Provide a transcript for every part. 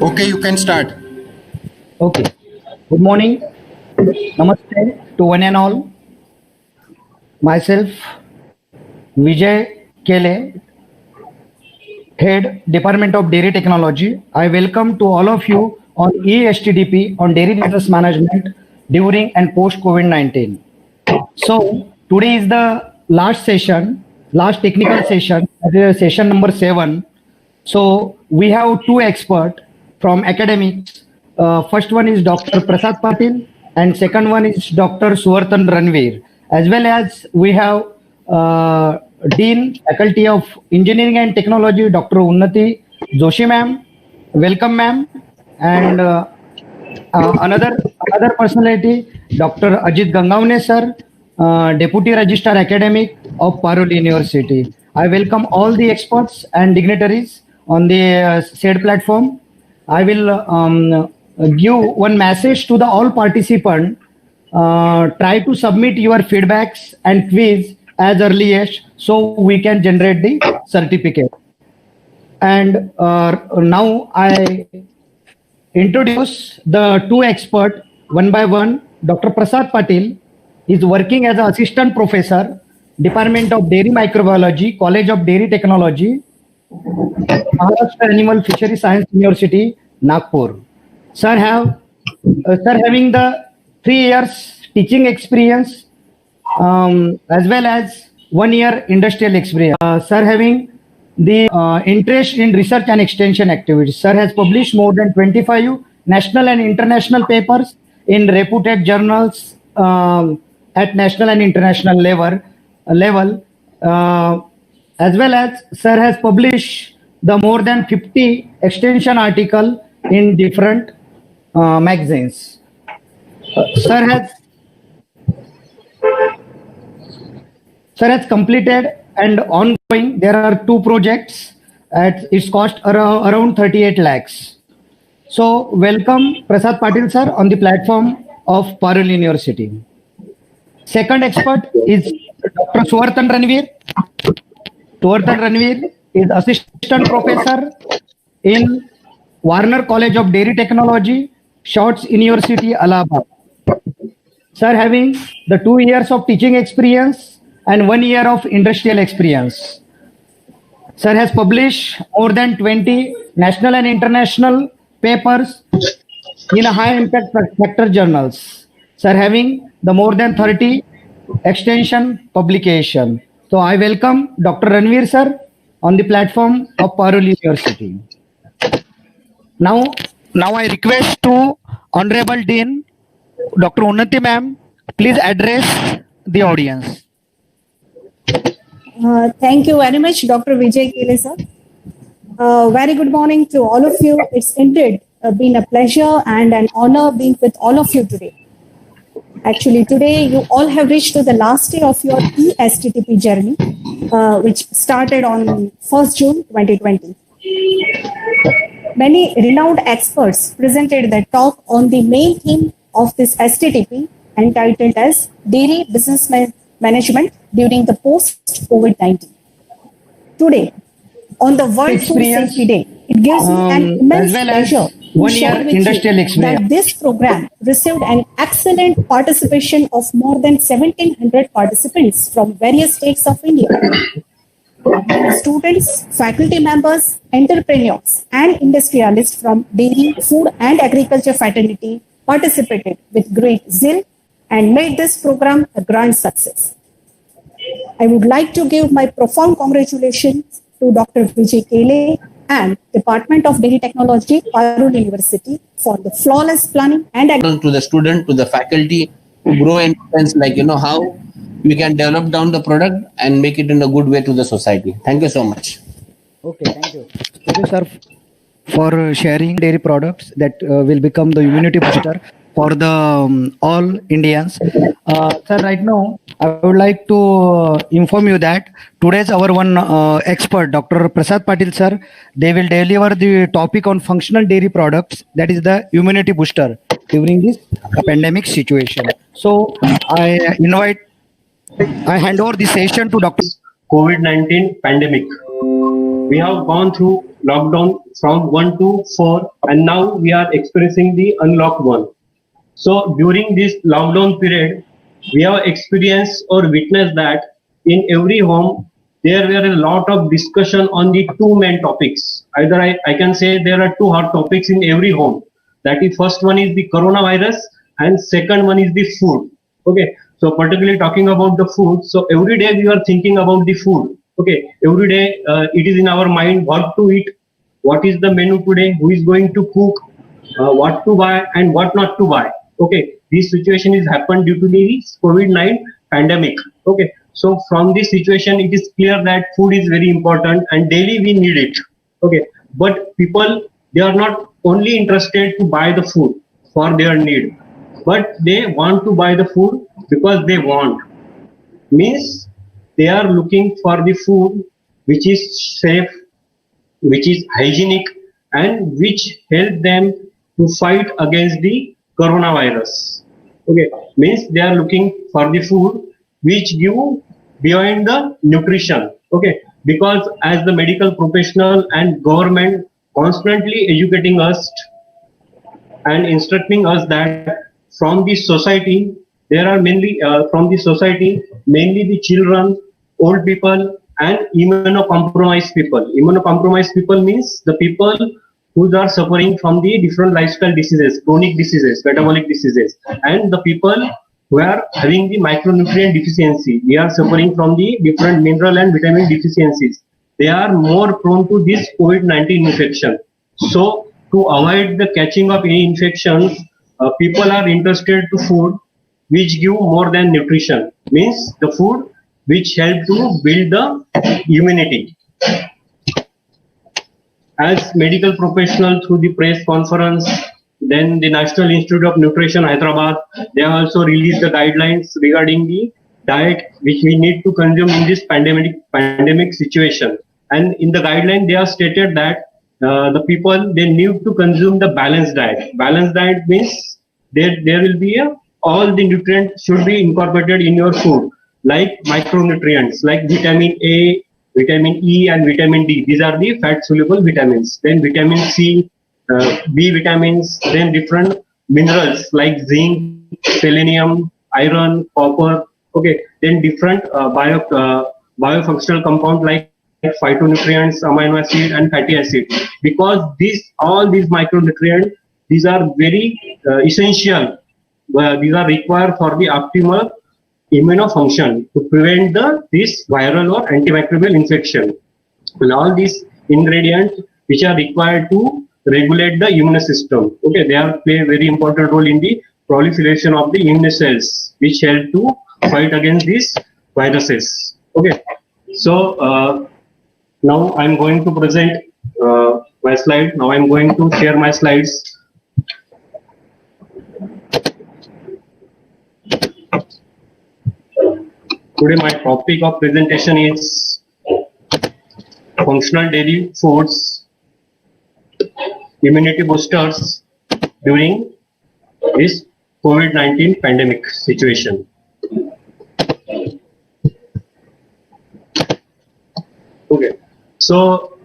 Okay, you can start. Okay. Good morning. Namaste to one and all. Myself, Vijay Kele, Head Department of Dairy Technology. I welcome to all of you on ESTDP on dairy business management during and post COVID-19. So today is the last session, last technical session, that is session number 7. So we have two experts from academics. First one is Dr. Prasad Patil and second one is Dr. Suvartan Ranveer. As well as we have Dean Faculty of Engineering and Technology, Dr. Unnati Joshi ma'am. Welcome ma'am. And another personality, Dr. Ajit Gangavne sir, Deputy Registrar Academic of Parul University. I welcome all the experts and dignitaries on the said platform. I will give one message to the all participants. Try to submit your feedbacks and quiz as early as so we can generate the certificate. And now I introduce the two experts one by one. Dr. Prasad Patil is working as an assistant professor, Department of Dairy Microbiology, College of Dairy Technology, Maharashtra Animal Fishery Science University, Nagpur. Sir having the 3 years teaching experience as well as 1 year industrial experience. Sir having the interest in research and extension activities. Sir has published more than 25 national and international papers in reputed journals at national and international level. As well as Sir has published the more than 50 extension article in different magazines. Sir has completed and ongoing. There are 2 projects at its cost around 38 lakhs. So welcome Prasad Patil sir on the platform of Parul University. Second expert is Dr. Suvartan Ranveer. Suvartan Ranveer is assistant professor in Warner College of Dairy Technology, Shorts University, Allahabad. Sir having the 2 years of teaching experience and 1 year of industrial experience. Sir has published more than 20 national and international papers in high impact sector journals. Sir having the more than 30 extension publication. So I welcome Dr. Ranveer sir on the platform of Parul University. Now I request to Honorable Dean Dr. Unnati ma'am, please address the audience. Thank you very much, Dr. Vijay Kele sir. Very good morning to all of you. It's indeed been a pleasure and an honor being with all of you today. Actually, today you all have reached to the last day of your ESTTP journey, which started on 1st June 2020. Many renowned experts presented their talk on the main theme of this STTP entitled as Dairy Business Management during the post-COVID-19. Today, on the World Food Safety Day, it gives me an immense pleasure to share with you that this program received an excellent participation of more than 1,700 participants from various states of India. Students, faculty members, entrepreneurs, and industrialists from dairy, food, and agriculture fraternity participated with great zeal and made this program a grand success. I would like to give my profound congratulations to Dr. Vijay Kele and Department of Dairy Technology, Parul University for the flawless planning and to the student, to the faculty, to grow in sense like how we can develop down the product and make it in a good way to the society. Thank you so much. Okay, thank you. Thank you, sir, for sharing dairy products that will become the immunity booster for the all Indians. Sir, right now, I would like to inform you that today's our one expert, Dr. Prasad Patil, sir, they will deliver the topic on functional dairy products, that is the immunity booster during this pandemic situation. So, I hand over the session to Dr. COVID-19 pandemic. We have gone through lockdown from 1 to 4, and now we are experiencing the unlocked one. So during this lockdown period, we have experienced or witnessed that in every home there were a lot of discussion on the two main topics. Either I can say there are two hot topics in every home. That is, first one is the coronavirus and second one is the food. Okay, so particularly talking about the food, so every day we are thinking about the food. Okay, every day it is in our mind what to eat, what is the menu today, who is going to cook, what to buy and what not to buy. Okay, this situation is happened due to the COVID-19 pandemic. Okay, so from this situation it is clear that food is very important and daily we need it. Okay, but people, they are not only interested to buy the food for their need, but they want to buy the food because they want. Means they are looking for the food which is safe, which is hygienic, and which help them to fight against the coronavirus. Okay, means they are looking for the food which give beyond the nutrition. Okay, because as the medical professional and government constantly educating us and instructing us that from the society there are mainly from the society mainly the children, old people and immunocompromised people. Immunocompromised people means the people who are suffering from the different lifestyle diseases, chronic diseases, metabolic diseases, and the people who are having the micronutrient deficiency. They are suffering from the different mineral and vitamin deficiencies. They are more prone to this COVID-19 infection. So to avoid the catching of any infections, people are interested to food which give more than nutrition. Means the food which help to build the immunity. As medical professional through the press conference, then the National Institute of Nutrition Hyderabad, they have also released the guidelines regarding the diet which we need to consume in this pandemic situation. And in the guideline, they have stated that the people, they need to consume the balanced diet. Balanced diet means there will be all the nutrients should be incorporated in your food, like micronutrients, like vitamin A, vitamin E and vitamin D. These are the fat soluble vitamins. Then vitamin C, B vitamins, then different minerals like zinc, selenium, iron, copper. Okay, then different biofunctional compound like phytonutrients, amino acid and fatty acid. Because all these micronutrients, these are very essential. These are required for the optimal immunofunction to prevent this viral or antimicrobial infection. And all these ingredients which are required to regulate the immune system. Okay, they play a very important role in the proliferation of the immune cells, which help to fight against these viruses. Okay, so now I'm going to present my slide. Now I'm going to share my slides. Today my topic of presentation is functional daily foods, immunity boosters during this COVID-19 pandemic situation. Okay, so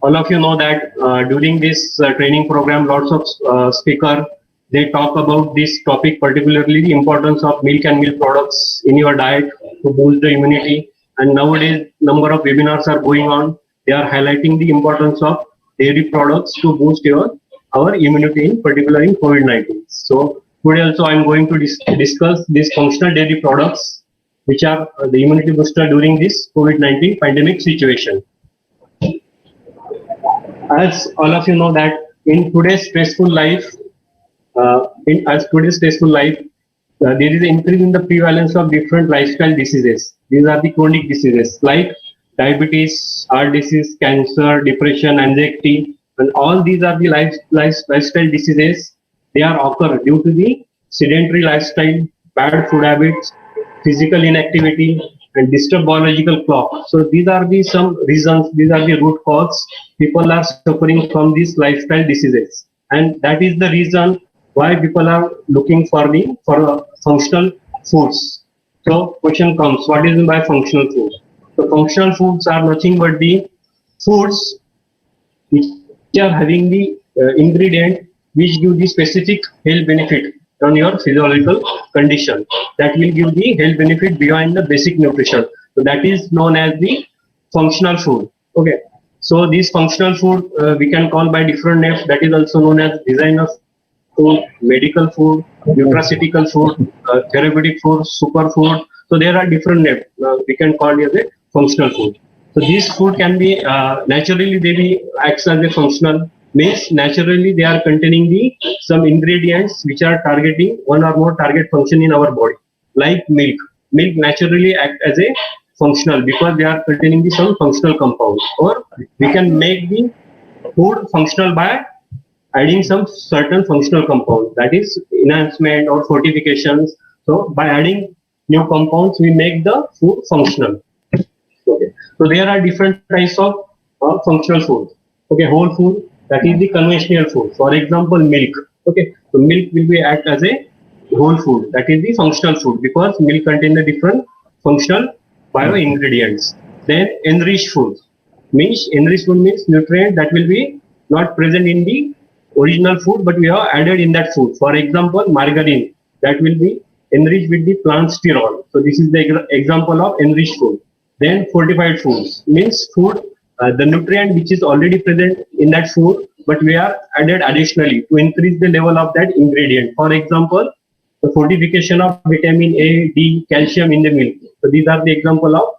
all of you know that during this training program, lots of speakers, they talk about this topic, particularly the importance of milk and milk products in your diet to boost the immunity. And nowadays, number of webinars are going on. They are highlighting the importance of dairy products to boost our immunity, in particular in COVID-19. So today also I am going to discuss these functional dairy products, which are the immunity booster during this COVID-19 pandemic situation. As all of you know that in today's stressful life, there is an increase in the prevalence of different lifestyle diseases. These are the chronic diseases like diabetes, heart disease, cancer, depression, anxiety, and all these are the lifestyle diseases. They are occur due to the sedentary lifestyle, bad food habits, physical inactivity, and disturbed biological clock. So these are the some reasons. These are the root cause. People are suffering from these lifestyle diseases, and that is the reason why people are looking for functional foods. So question comes, what is by functional foods? So functional foods are nothing but the foods which are having the ingredient which give the specific health benefit on your physiological condition. That will give the health benefit beyond the basic nutrition. So that is known as the functional food. Okay. So this functional food we can call by different names. That is also known as designer food, medical food, nutraceutical food, therapeutic food, superfood. So there are different names. We can call it as a functional food. So this food can be naturally they be acts as a functional, means naturally they are containing the some ingredients which are targeting one or more target function in our body, like milk. Milk naturally act as a functional because they are containing the some functional compounds. Or we can make the food functional by adding some certain functional compounds, that is enhancement or fortifications. So by adding new compounds, we make the food functional. Okay. So there are different types of functional food. Okay, whole food, that is the conventional food. For example, milk. Okay, so milk will be act as a whole food. That is the functional food because milk contains the different functional bio ingredients. Then enriched food means nutrient that will be not present in the original food, but we have added in that food. For example, margarine that will be enriched with the plant sterol. So this is the example of enriched food. Then fortified foods means food, the nutrient which is already present in that food, but we are added additionally to increase the level of that ingredient. For example, the fortification of vitamin A, D, calcium in the milk. So these are the example of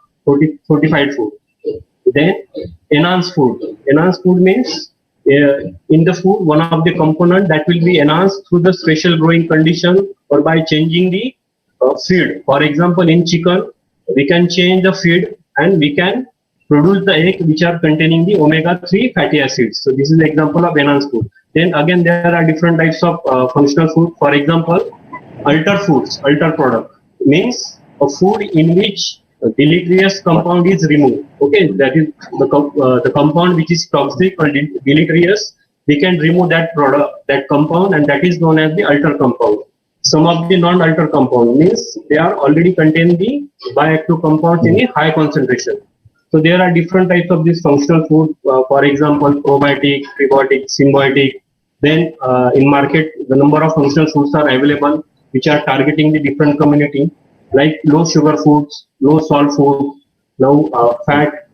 fortified food. Then enhanced food. Enhanced food means in the food, one of the component that will be enhanced through the special growing condition or by changing the feed. For example, in chicken, we can change the feed and we can produce the egg which are containing the omega-3 fatty acids. So this is the example of enhanced food. Then again, there are different types of functional food. For example, alter foods, alter product means a food in which a deleterious compound is removed. Okay, that is the compound which is toxic or deleterious. We can remove that product, that compound, and that is known as the alter compound. Some of the non-alter compound means they are already contain the bioactive compounds in a high concentration. So there are different types of this functional food. For example, probiotic, prebiotic, symbiotic. Then in market, the number of functional foods are available which are targeting the different community, like low sugar foods, low salt food, low fat,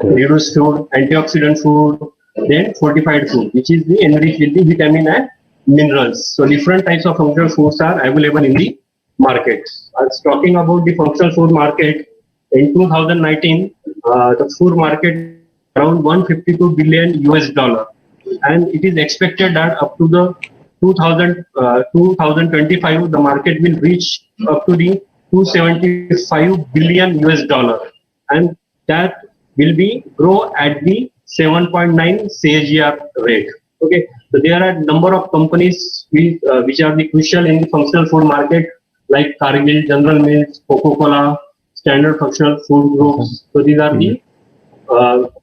reduced food, antioxidant food, then fortified food, which is the enriched with the vitamin and minerals. So different types of functional foods are available in the market. I was talking about the functional food market. In 2019, the food market around 152 billion US dollar, and it is expected that up to the 2025, the market will reach up to the 275 billion US dollar, and that will be grow at the 7.9 CAGR rate. Okay, so there are number of companies which are the crucial in the functional food market, like Cargill, General Mills, Coca-Cola, Standard Functional Food Groups. So these are the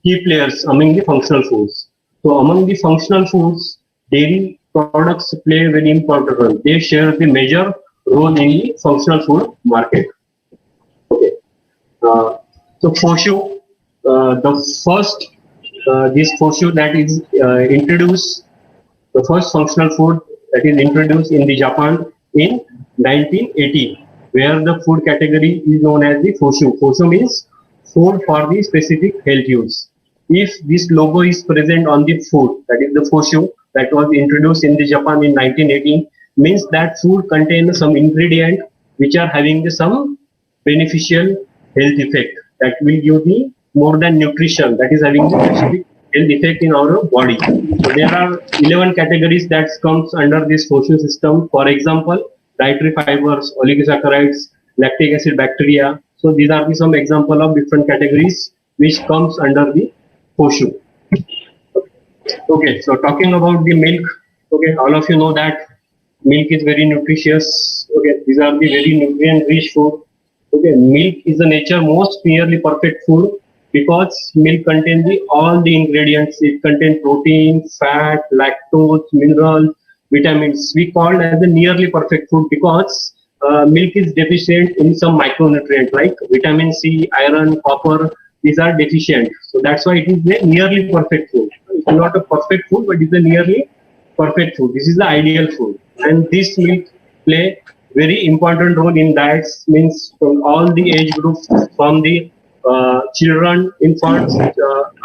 key players among the functional foods. So among the functional foods, dairy products play a very important role. They share the major role in the functional food market. Okay. So Foshu, the first this Foshu that is introduced, the first functional food that is introduced in the Japan in 1980, where the food category is known as the Foshu. Foshu means food for the specific health use. If this logo is present on the food, that is the Foshu, that was introduced in the Japan in 1980, means that food contains some ingredient which are having some beneficial health effect that will give the more than nutrition, that is having the specific health effect in our body. So there are 11 categories that comes under this Foshu system. For example, dietary fibers, oligosaccharides, lactic acid bacteria. So these are some example of different categories which comes under the Foshu. Okay, so talking about the milk. Okay, all of you know that milk is very nutritious. Okay, these are the very nutrient-rich food. Okay, milk is the nature most nearly perfect food because milk contains all the ingredients. It contains protein, fat, lactose, minerals, vitamins. We call it as a nearly perfect food because milk is deficient in some micronutrients like vitamin C, iron, copper, these are deficient. So that's why it is a nearly perfect food. It's not a perfect food, but it's a nearly perfect food. This is the ideal food, and this milk play very important role in diets. Means from all the age groups, from the children, infants,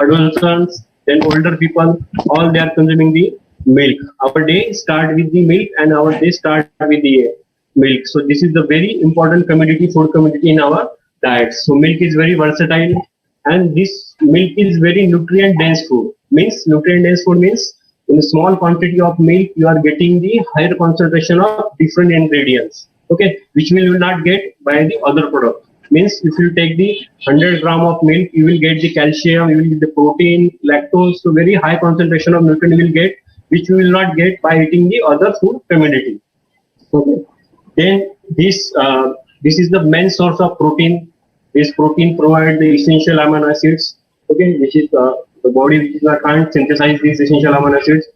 adolescents, then older people, all they are consuming the milk. Our day start with the milk, and our day start with the milk. So this is the very important commodity, food commodity in our diet. So milk is very versatile, and this milk is very nutrient dense food. Means nutrient dense food means in a small quantity of milk you are getting the higher concentration of different ingredients. Okay, which you will not get by the other product. Means if you take the 100 gram of milk, you will get the calcium, you will get the protein, lactose, so very high concentration of nutrient you will get, which you will not get by eating the other food commodity. Okay. Then this is the main source of protein. This protein provides the essential amino acids. Okay, which is the body which can't synthesize these essential amino acids,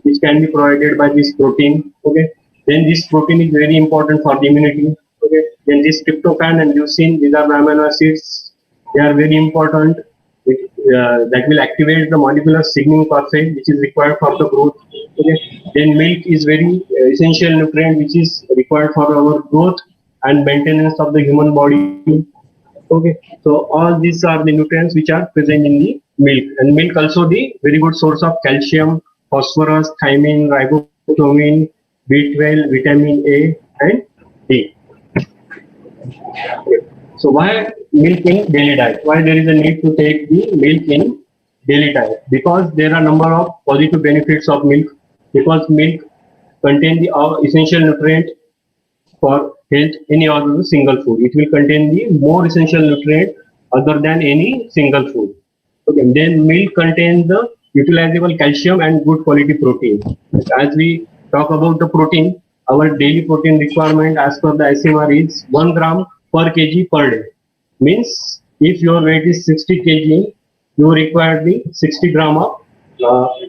which can be provided by this protein. Okay. Then this protein is very important for the immunity. Okay. Then this tryptophan and leucine, these are the amino acids. They are very important. That will activate the molecular signaling pathway, which is required for the growth. Okay. Then milk is very essential nutrient which is required for our growth and maintenance of the human body. Okay. So all these are the nutrients which are present in the milk, and milk also the very good source of calcium, phosphorus, thiamine, riboflavin, B12, vitamin A and D. Okay. So why milk in daily diet? Why there is a need to take the milk in daily diet? Because there are a number of positive benefits of milk. Because milk contains the essential nutrient for health any other single food. It will contain the more essential nutrient other than any single food. Okay. Then milk contains the utilizable calcium and good quality protein. As we talk about the protein, our daily protein requirement as per the ICMR is 1 gram per kg per day. Means if your weight is 60 kg, you require the 60 gram of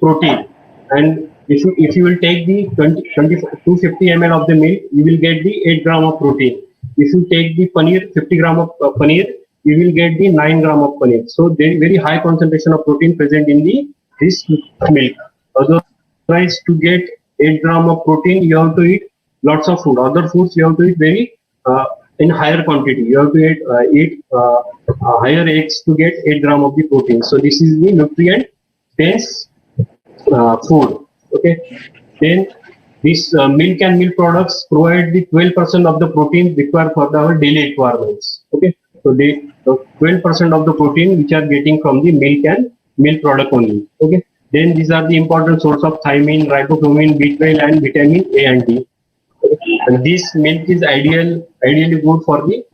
protein. And if you will take the 250 ml of the milk, you will get the 8 gram of protein. If you take the paneer, 50 gram of paneer, you will get the 9 gram of paneer. So there is very high concentration of protein present in this milk. Otherwise, to get 8 gram of protein, you have to eat lots of food. Other foods you have to eat very in higher quantity. You have to eat higher eggs to get 8 gram of the protein. So this is the nutrient dense food. Okay. Then this milk and milk products provide the 12% of the protein required for our daily requirements. Okay. So the 12% of the protein which are getting from the milk and milk product only. Okay. Then these are the important source of thiamine, riboflavin, B12 and vitamin A and D. Okay. And this milk is ideally good for the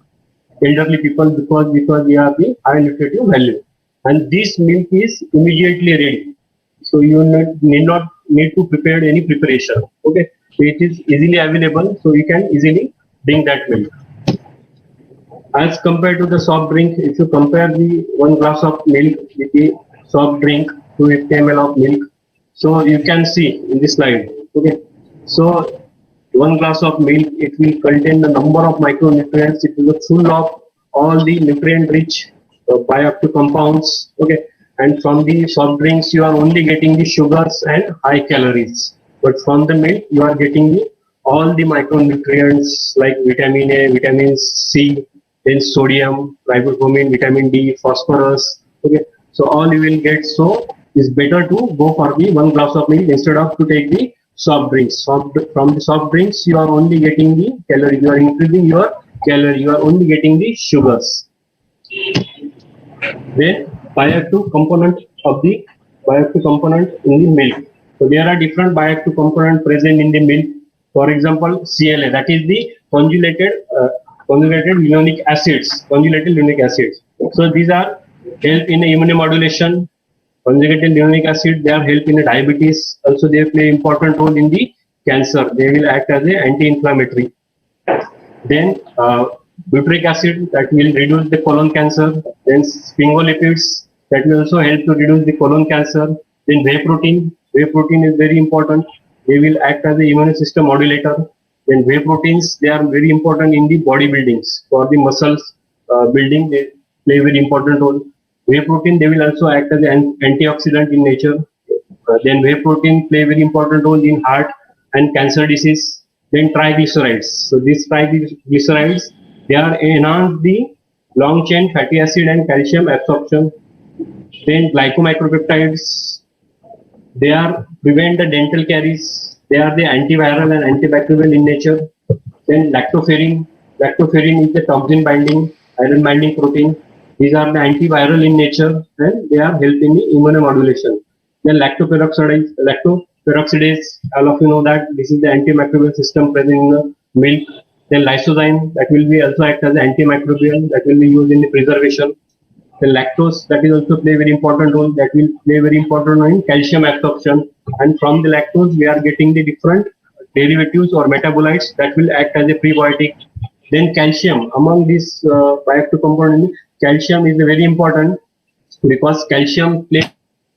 elderly people because they have the high nutritive value. And this milk is immediately ready. So you need not need to prepare any preparation. Okay. So it is easily available, so you can easily drink that milk. As compared to the soft drink, if you compare the 1 glass of milk with the soft drink, 250 ml of milk, so you can see in this slide. Okay. So 1 glass of milk, it will contain the number of micronutrients. It will be full of all the nutrient-rich bioactive compounds. Okay. And from the soft drinks, you are only getting the sugars and high calories. But from the milk, you are getting all the micronutrients like vitamin A, vitamin C, then sodium, riboflavin, vitamin D, phosphorus. Okay. So all you will get. So it's better to go for the 1 glass of milk instead of to take the soft drinks. From the soft drinks, you are only getting the calories. You are increasing your calorie. You are only getting the sugars. Then bioactive component in the milk. So there are different bioactive components present in the milk. For example, CLA, that is the conjugated linoleic acids. So these are help in immunomodulation. Conjugated linoleic acid, they are help in diabetes. Also, they play important role in the cancer. They will act as an anti-inflammatory. Then butyric acid, that will reduce the colon cancer. Then sphingolipids, that will also help to reduce the colon cancer. Then whey protein is very important. They will act as an immune system modulator. Then whey proteins, they are very important in the body buildings. For the muscles building, they play a very important role. whey protein, they will also act as an antioxidant in nature. Then whey protein play very important role in heart and cancer disease. Then triglycerides. So these triglycerides, they are enhance the long chain fatty acid and calcium absorption. Then glycomicropeptides, they are prevent the dental caries. They are the antiviral and antibacterial in nature. Then lactoferrin. Lactoferrin is the toxin binding, iron binding protein. These are the antiviral in nature and they are help in the immunomodulation. Then lactoperoxidase, all of you know that this is the antimicrobial system present in the milk. Then lysozyme, that will be also act as antimicrobial, that will be used in the preservation. The lactose, that is also play very important role, that will play very important role in calcium absorption. And from the lactose, we are getting the different derivatives or metabolites that will act as a prebiotic. Then calcium, among these bioactive components, calcium is very important because calcium plays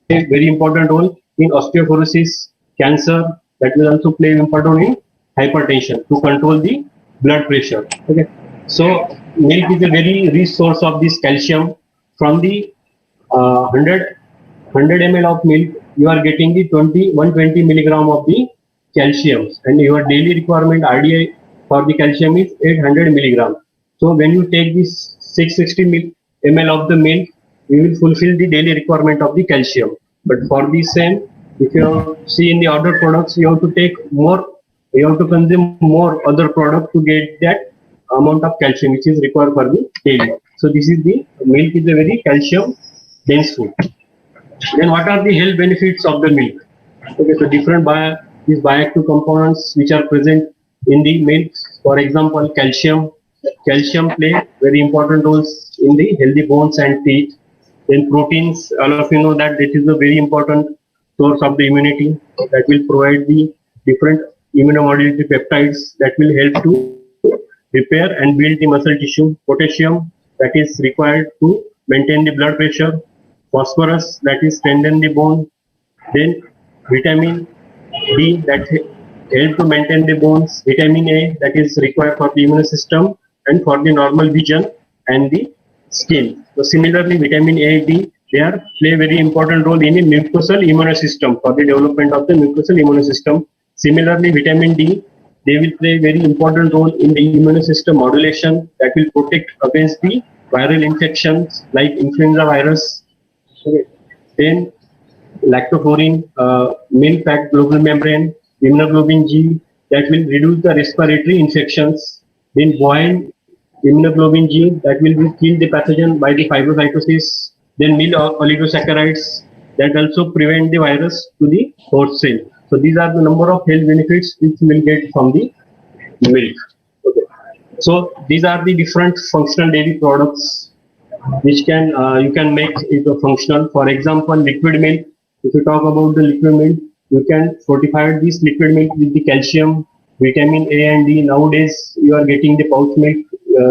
a very important role in osteoporosis, cancer, that will also play an important role in hypertension to control the blood pressure. Okay, so milk is a very rich source of this calcium. From the 100 ml of milk, you are getting the 120 milligram of the calcium, and your daily requirement RDI for the calcium is 800 milligram. So when you take this 660 ml of the milk, you will fulfill the daily requirement of the calcium. But for the same, if you see in the other products, you have to take more, you have to consume more other product to get that amount of calcium which is required for the daily. So this is the milk is a very calcium dense food. Then what are the health benefits of the milk? Okay, so different these bioactive components which are present in the milk. For example, calcium. Calcium play very important roles in the healthy bones and teeth. Then proteins, all of you know that it is a very important source of the immunity that will provide the different immunomodulatory peptides that will help to repair and build the muscle tissue. Potassium, that is required to maintain the blood pressure. Phosphorus, that is strengthen the bone. Then vitamin D, that help to maintain the bones. Vitamin A, that is required for the immune system and for the normal vision and the skin. So similarly, vitamin A, D, they are play very important role in the mucosal immune system for the development of the mucosal immune system. Similarly, vitamin D, they will play very important role in the immune system modulation that will protect against the viral infections like influenza virus. Okay. Then lactoferrin, milk fat global membrane, immunoglobulin G, that will reduce the respiratory infections. Then boiled immunoglobulin G, that will kill the pathogen by the phagocytosis. Then milk oligosaccharides, that also prevent the virus to the host cell. So these are the number of health benefits which you will get from the milk. Okay. So these are the different functional dairy products which can you can make it functional. For example, liquid milk. If you talk about the liquid milk, you can fortify this liquid milk with the calcium, vitamin A and D. Nowadays, you are getting the pouch milk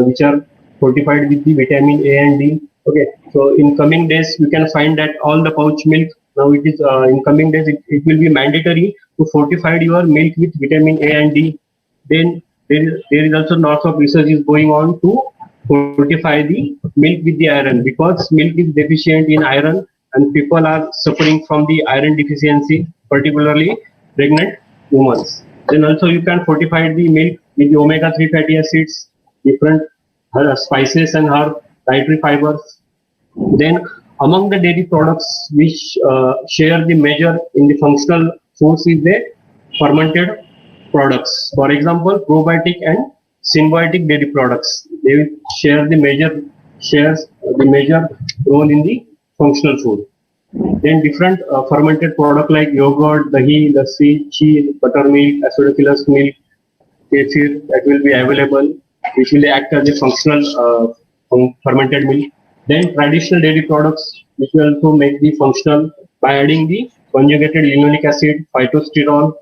which are fortified with the vitamin A and D. Okay, so in coming days, you can find that all the pouch milk. Now it is in coming days, it will be mandatory to fortify your milk with vitamin A and D. Then there is also lots of research is going on to fortify the milk with the iron, because milk is deficient in iron and people are suffering from the iron deficiency, particularly pregnant women. Then also you can fortify the milk with the omega-3 fatty acids, different spices and herb, dietary fibers. Then among the dairy products which share the major in the functional foods is the fermented products. For example, probiotic and symbiotic dairy products. They will share the major role in the functional food. Then different fermented product like yogurt, dahi, lassi, cheese, buttermilk, acidophilus milk, kefir, that will be available, which will act as a functional fermented milk. Then traditional dairy products, which will also make the functional by adding the conjugated linoleic acid, phytosterol,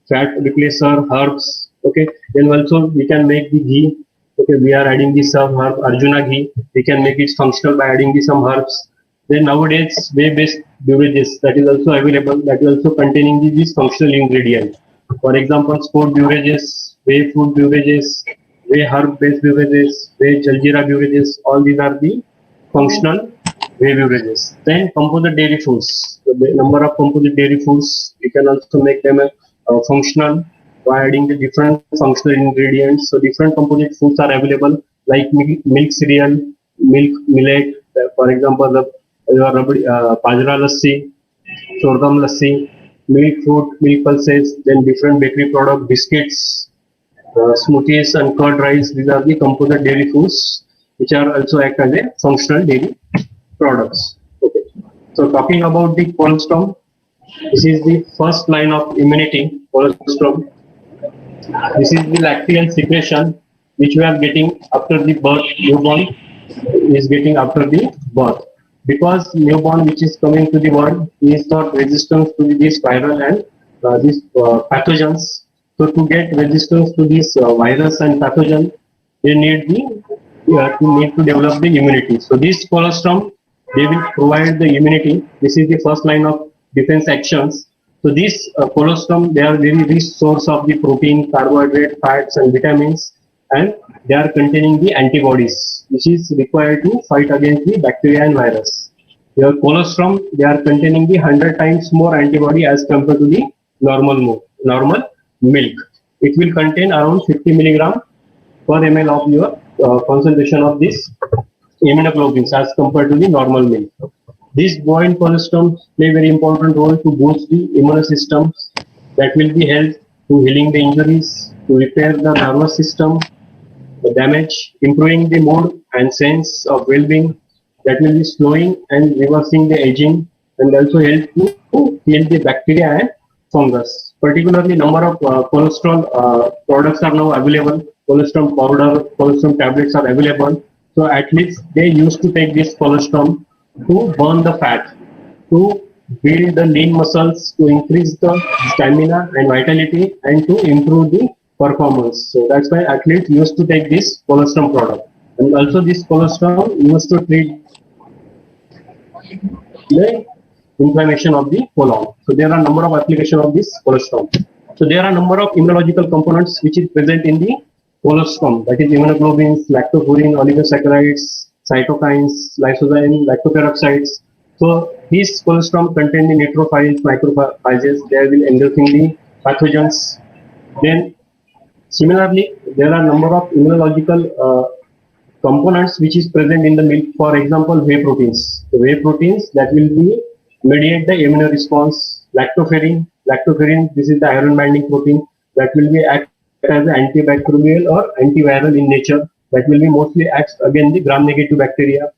fat replacer, herbs. Okay. Then also we can make the ghee. Okay, we are adding the some herb, Arjuna ghee. We can make it functional by adding the some herbs. Then nowadays, whey-based beverages, that is also available, that is also containing these functional ingredients. For example, sport beverages, whey fruit beverages, whey herb-based beverages, whey jaljeera beverages, all these are the functional whey beverages. Then composite dairy foods. So the number of composite dairy foods, you can also make them functional by adding the different functional ingredients. So different composite foods are available like milk cereal, milk millet. For example, the bajra lassi, sorghum lassi, milk food, milk pulses, then different bakery product, biscuits, smoothies and curd rice. These are the composite dairy foods which are also act as a functional dairy products. Okay. So talking about the colostrum, this is the first line of immunity, colostrum. This is the lacteal secretion which we are getting after the birth. Newborn is getting after the birth. Because newborn which is coming to the world is not resistant to this viral and these pathogens. So to get resistance to this virus and pathogen, they need to develop the immunity. So this colostrum, they will provide the immunity. This is the first line of defense actions. So this colostrum, they are very rich source of the protein, carbohydrate, fats, and vitamins, and they are containing the antibodies, which is required to fight against the bacteria and virus. Your colostrum, they are containing the 100 times more antibody as compared to the normal milk. It will contain around 50 milligram per ml of your concentration of this immunoglobulins as compared to the normal milk. These boiled colostrum play very important role to boost the immune system that will be help to healing the injuries, to repair the nervous system, the damage, improving the mood and sense of well-being, that will be slowing and reversing the aging, and also help to kill the bacteria and fungus. Particularly number of colostrum products are now available. Colostrum powder, colostrum tablets are available. So athletes, they used to take this colostrum to burn the fat, to build the lean muscles, to increase the stamina and vitality, and to improve the performance. So that's why athletes used to take this colostrum product. And also this colostrum used to treat the inflammation of the colon. So there are a number of applications of this colostrum. So there are a number of immunological components which is present in the colostrum, that is immunoglobulins, lactoferrin, oligosaccharides, cytokines, lysozyme, lactoperoxides. So these colostrum contain the neutrophils, macrophages. They will engulfing the pathogens. Then similarly, there are a number of immunological components which is present in the milk. For example, whey proteins. The whey proteins that will be mediate the immune response. Lactoferrin, this is the iron binding protein that will be act as an antibacterial or antiviral in nature. That will be mostly acts against the gram-negative bacteria.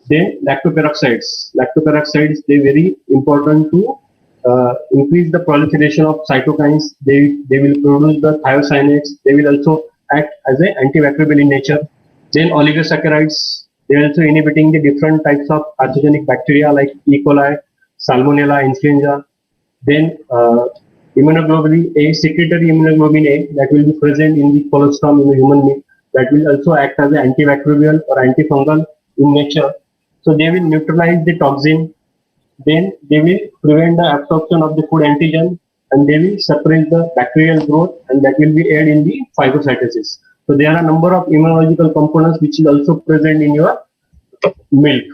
Then lactoperoxides. Lactoperoxides, they very important to increase the proliferation of cytokines. They will produce the thiocyanates. They will also act as an antibacterial in nature. Then oligosaccharides, they are also inhibiting the different types of pathogenic bacteria like E. coli, Salmonella, influenza. Then immunoglobulin A, secretory immunoglobulin A, that will be present in the colostrum in the human milk, that will also act as an antibacterial or antifungal in nature. So they will neutralize the toxin. Then they will prevent the absorption of the food antigen, and they will suppress the bacterial growth, and that will be aided in the phagocytosis. So there are a number of immunological components which is also present in your milk.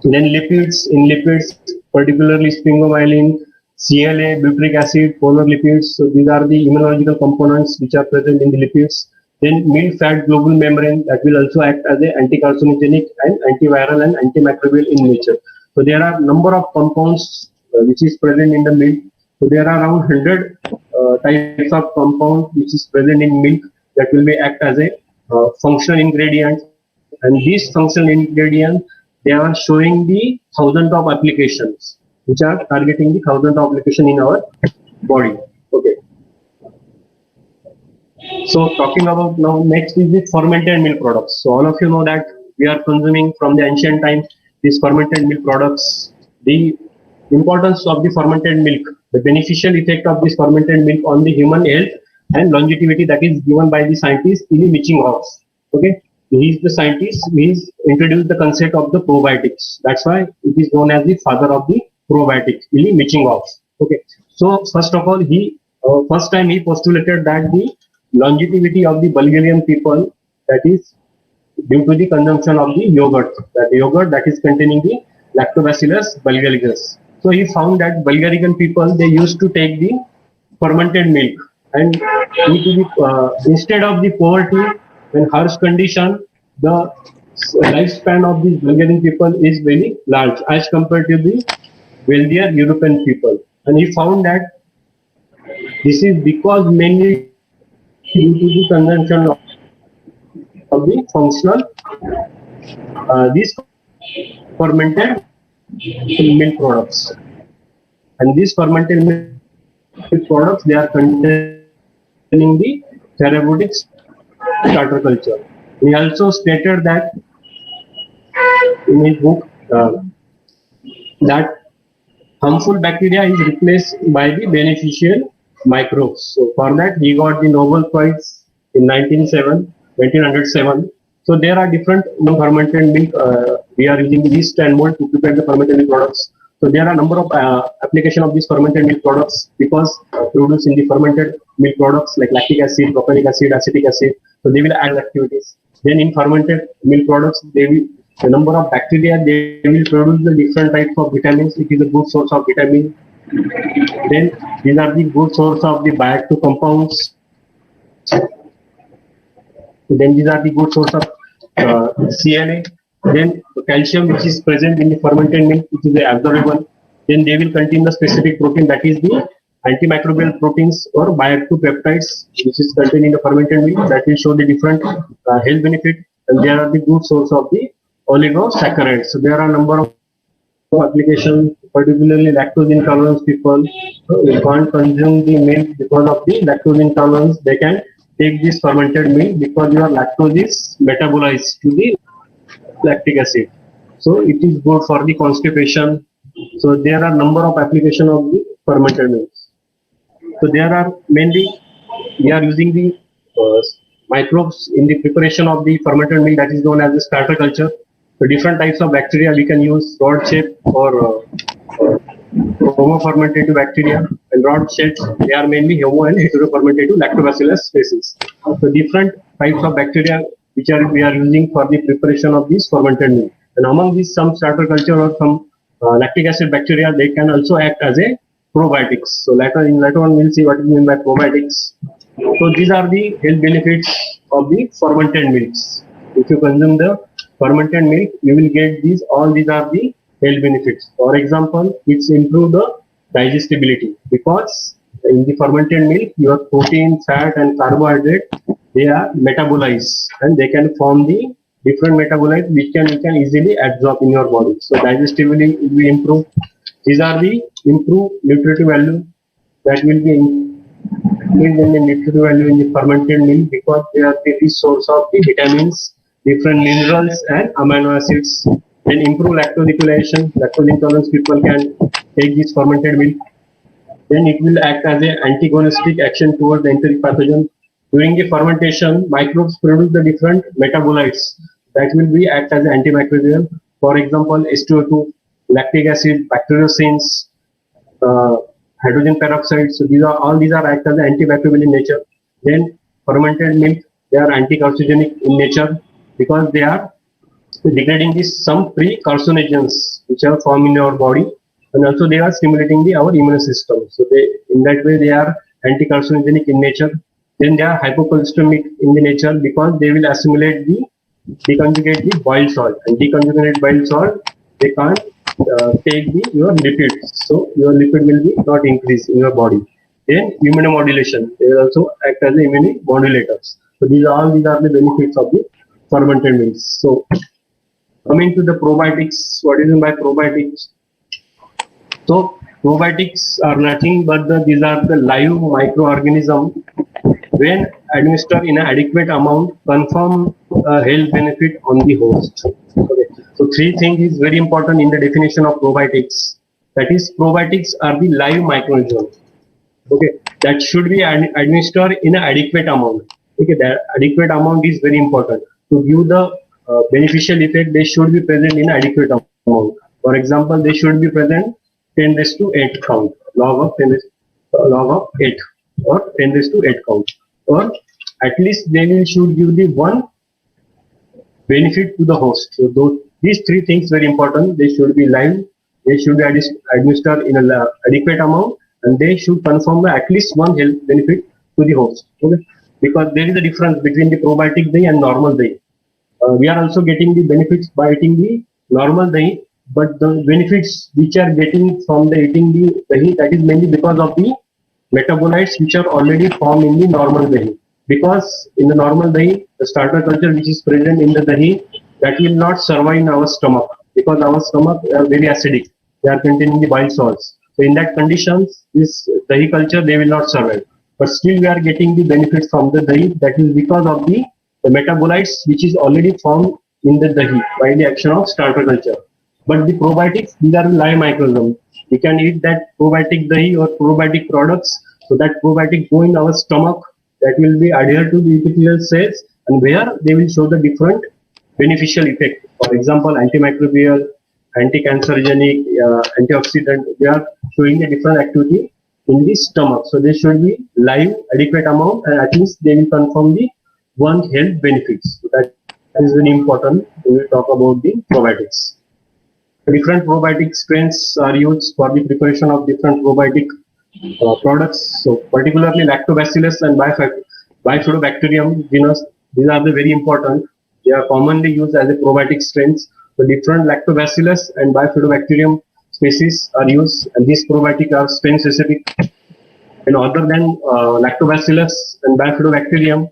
Then lipids, in lipids, particularly sphingomyelin, CLA, butyric acid, polar lipids. So these are the immunological components which are present in the lipids. Then milk fat globule membrane, that will also act as an anti-carcinogenic and antiviral and antimicrobial in nature. So there are number of compounds which is present in the milk. So there are around 100 types of compound which is present in milk that will be act as a functional ingredient. And these functional ingredients, they are showing the thousands of applications which are targeting the thousands of applications in our body. Okay. So talking about now, next is the fermented milk products. So all of you know that we are consuming from the ancient times these fermented milk products. The importance of the fermented milk, the beneficial effect of this fermented milk on the human health and longevity, that is given by the scientist Ilya Michingoff. Okay, he is the scientist. He has introduced the concept of the probiotics. That's why it is known as the father of the probiotics, Ilya Michingoff. Okay, so first of all, first time he postulated that the longevity of the Bulgarian people, that is due to the consumption of the yogurt, that is containing the Lactobacillus bulgaricus. So he found that Bulgarian people, they used to take the fermented milk, and due to the, instead of the poverty and harsh condition, the lifespan of these Bulgarian people is very large as compared to the wealthier European people. And he found that this is because mainly due to the consumption of the functional, these fermented milk products. And these fermented milk products, they are containing the therapeutic starter culture. He also stated that in his book that harmful bacteria is replaced by the beneficial microbes. So for that, he got the Nobel Prize in 1907. So there are different fermented milk. We are using yeast and mold to prepare the fermented milk products. So there are a number of application of these fermented milk products because produced in the fermented milk products like lactic acid, propionic acid, acetic acid. So they will add activities. Then in fermented milk products, they will the number of bacteria, they will produce the different types of vitamins. It is a good source of vitamin. Then these are the good source of the bioactive compounds. Then these are the good source of CNA. Then calcium, which is present in the fermented milk, which is absorbable. Then they will contain the specific protein, that is the antimicrobial proteins or bioactive peptides, which is contained in the fermented milk, that will show the different health benefit. And there are the good source of the oligosaccharides. So there are a number of applications, particularly lactose intolerance people who can't consume the milk because of the lactose intolerance. They can take this fermented milk because your lactose is metabolized to the lactic acid. So it is good for the constipation. So there are number of applications of the fermented milk. So there are mainly we are using the microbes in the preparation of the fermented milk, that is known as the starter culture. So different types of bacteria we can use, rod shape or homofermentative bacteria. And rod shapes, they are mainly homo and heterofermentative lactobacillus species. So different types of bacteria which we are using for the preparation of this fermented milk. And among these, some starter culture or some lactic acid bacteria, they can also act as a probiotics. So later on we'll see what is meant by probiotics. So these are the health benefits of the fermented milks. If you consume the fermented milk, you will get these. All these are the health benefits. For example, it's improve the digestibility because in the fermented milk, your protein, fat, and carbohydrate, they are metabolized and they can form the different metabolites which you can easily absorb in your body. So digestibility will be improved. These are the improved nutritive value that will be increased in the nutritive value in the fermented milk because they are the source of the vitamins, different minerals and amino acids. Then improve lactose equalization. Lactose intolerance people can take this fermented milk. Then it will act as an antagonistic action towards the enteric pathogen. During the fermentation, microbes produce the different metabolites that will be act as antimicrobial. For example, H2O2, lactic acid, bacteriocins, hydrogen peroxide. So these are act as antimicrobial in nature. Then fermented milk, they are anti-carcinogenic in nature because they are degrading some pre-carcinogens which are formed in our body, and also they are stimulating our immune system. So in that way they are anti-carcinogenic in nature. Then they are hypocholestemic in the nature because they will deconjugate the boiled salt, and deconjugated boiled salt, they can't take your lipids, so your lipid will be not increase in your body. Then immunomodulation, they will also act as immunomodulators. So these are the benefits of the fermented milks. So coming to the probiotics, what is meant by probiotics? So probiotics are nothing but these are the live microorganisms when administered in an adequate amount, confirm health benefit on the host. Okay. So three things is very important in the definition of probiotics. That is, probiotics are the live microorganisms. Okay, that should be administered in an adequate amount. Okay, that adequate amount is very important. To give the beneficial effect, they should be present in adequate amount. For example, they should be present 10 raised to 8 count, log of 8 or 10 raised to 8 count, or at least they should give the 1 benefit to the host. So these three things very important. They should be live, they should be administered in an adequate amount, and they should confirm at least one health benefit to the host. Okay? Because there is a difference between the probiotic dahi and normal dahi. We are also getting the benefits by eating the normal dahi, but the benefits which are getting from the eating the dahi, that is mainly because of the metabolites which are already formed in the normal dahi. Because in the normal dahi, the starter culture which is present in the dahi, that will not survive in our stomach, because our stomach are very acidic. They are containing the bile salts. So in that conditions, this dahi culture, they will not survive. But still we are getting the benefits from the dahi. That is because of the metabolites which is already formed in the dahi by the action of starter culture. But the probiotics, these are live microorganisms. We can eat that probiotic dahi or probiotic products. So that probiotic go in our stomach, that will be adhered to the epithelial cells, and where they will show the different beneficial effect. For example, antimicrobial, anti-cancerogenic, antioxidant, they are showing a different activity in the stomach. So they should be live, adequate amount, and at least they will confirm the one health benefits. So that is very important when we talk about the probiotics. Different probiotic strains are used for the preparation of different probiotic products. So particularly lactobacillus and bifidobacterium genus, these are the very important. They are commonly used as a probiotic strains. So different lactobacillus and bifidobacterium species are used, and these probiotic are strain specific. And other than lactobacillus and bifidobacterium,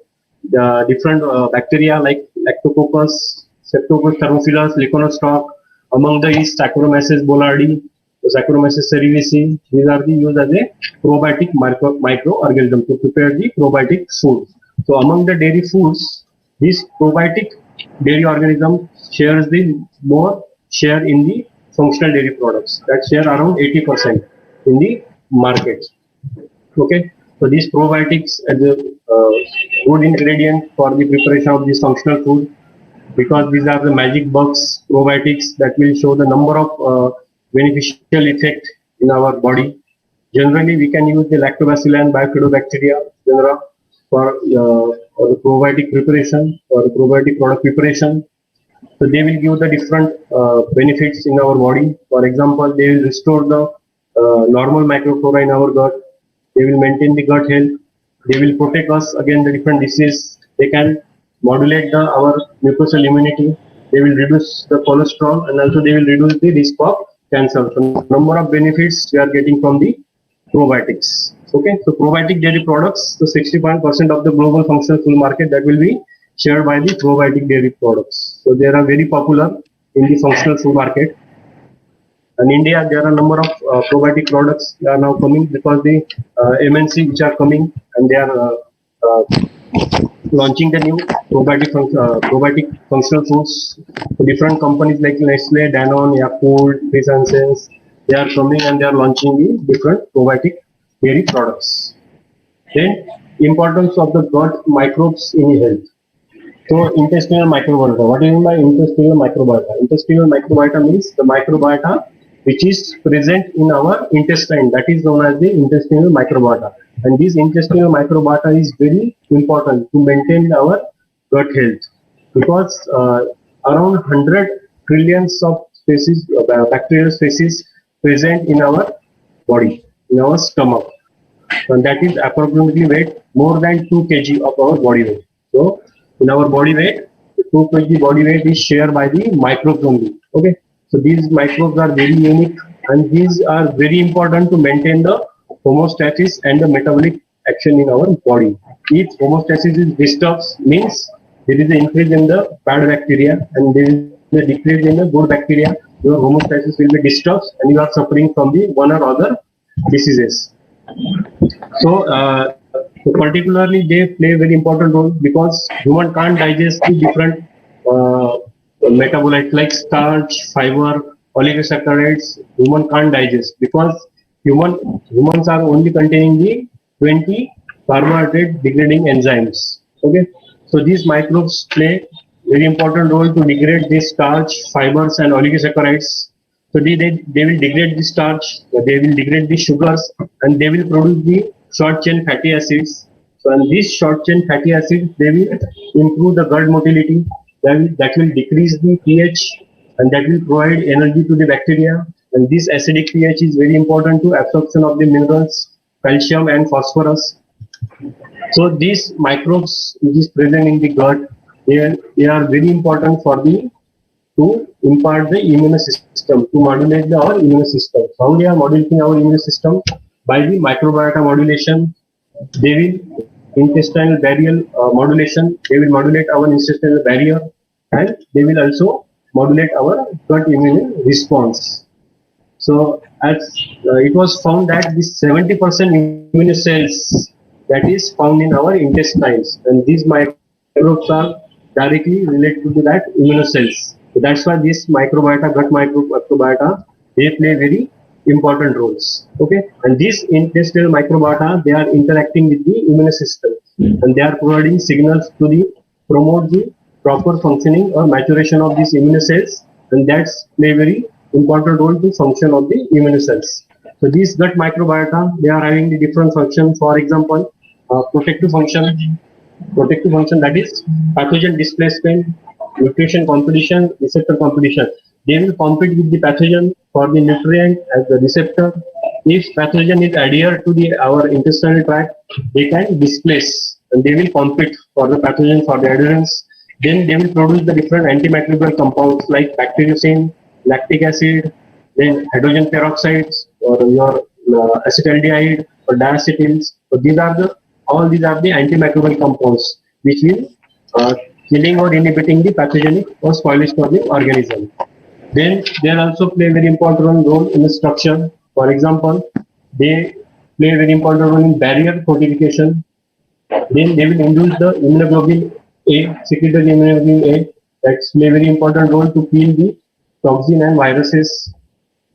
the different bacteria like lactococcus, streptococcus thermophilus, leconostoc, among the is Saccharomyces boulardii, Saccharomyces cerevisiae. These are the used as a probiotic microorganism to prepare the probiotic food. So among the dairy foods, this probiotic dairy organism shares the more share in the functional dairy products. That share around 80% in the market. Okay, so these probiotics as a good ingredient for the preparation of this functional food, because these are the magic box probiotics that will show the number of beneficial effect in our body. Generally, we can use the lactobacilli and bifidobacteria genera for the probiotic preparation or probiotic product preparation. So they will give the different benefits in our body. For example, they will restore the normal microflora in our gut. They will maintain the gut health. They will protect us against the different diseases. They can modulate our mucosal immunity. They will reduce the cholesterol, and also they will reduce the risk of cancer. So number of benefits we are getting from the probiotics. Okay, so probiotic dairy products, so 65% of the global functional food market that will be shared by the probiotic dairy products. So they are very popular in the functional food market. In India, there are a number of probiotic products that are now coming, because the MNC which are coming, and they are launching the new probiotic functional foods. So different companies like Nestle, Danone, Yakult, Fish and Sense, they are coming and they are launching the different probiotic dairy products. Then importance of the gut microbes in health. So intestinal microbiota. What do you mean by intestinal microbiota? Intestinal microbiota means the microbiota which is present in our intestine. That is known as the intestinal microbiota. And this intestinal microbiota is very important to maintain our gut health, because around 100 trillions of species, bacterial species present in our body, in our stomach. And that is approximately weight more than 2 kg of our body weight. So in our body weight, 2 kg body weight is shared by the microbes only. Okay, so these microbes are very unique, and these are very important to maintain the homeostasis and the metabolic action in our body. If homeostasis is disturbed, means there is an increase in the bad bacteria and there is a decrease in the good bacteria. Your homeostasis will be disturbed and you are suffering from the one or other diseases. So particularly they play a very important role, because human can't digest the different metabolites like starch, fiber, oligosaccharides. Human can't digest, because humans are only containing the 20 carbohydrate degrading enzymes. Okay, so these microbes play very important role to degrade the starch, fibers, and oligosaccharides. So they will degrade the starch, they will degrade the sugars, and they will produce the short chain fatty acids. So and these short chain fatty acids, they will improve the gut motility, that will decrease the pH and that will provide energy to the bacteria. And this acidic pH is very important to absorption of the minerals, calcium and phosphorus. So these microbes which is present in the gut, they are very important for the to impart the immune system, to modulate our immune system. So how they are modulating our immune system? By the microbiota modulation, they will intestinal barrier modulation, they will modulate our intestinal barrier and they will also modulate our gut immune response. So as it was found that this 70% immune cells that is found in our intestines, and these microbes are directly related to that immune cells. So that's why this microbiota, gut microbiota, they play very important roles. Okay, and these intestinal microbiota, they are interacting with the immune system, and they are providing signals to promote the proper functioning or maturation of these immune cells, and that's play very important role to function of the immune cells. So these gut microbiota, they are having the different functions. For example, protective function that is pathogen displacement, nutrition competition, receptor competition. They will compete with the pathogen for the nutrient as the receptor. If pathogen is adhered to our intestinal tract, they can displace and they will compete for the pathogen for the adherence. Then they will produce the different antimicrobial compounds like bacteriocin, lactic acid, then hydrogen peroxides or your acetaldehyde or diacetyls. So all these are the antimicrobial compounds which will killing or inhibiting the pathogenic or spoilage for the organism. Then they also play a very important role in the structure. For example, they play a very important role in barrier fortification. Then they will induce the immunoglobulin A, secretory immunoglobulin A, that's play a very important role to kill the toxin and viruses.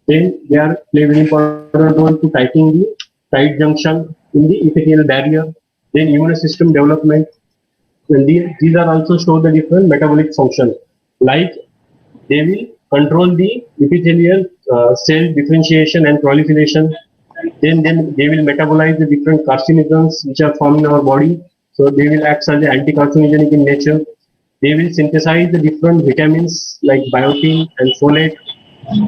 Then they play a very important role to tightening the tight junction in the epithelial barrier. Then immune system development. And these are also show the different metabolic function. Like they will control the epithelial cell differentiation and proliferation. Then they will metabolize the different carcinogens which are formed in our body. So they will act as anti-carcinogenic in nature. They will synthesize the different vitamins like biotin and folate.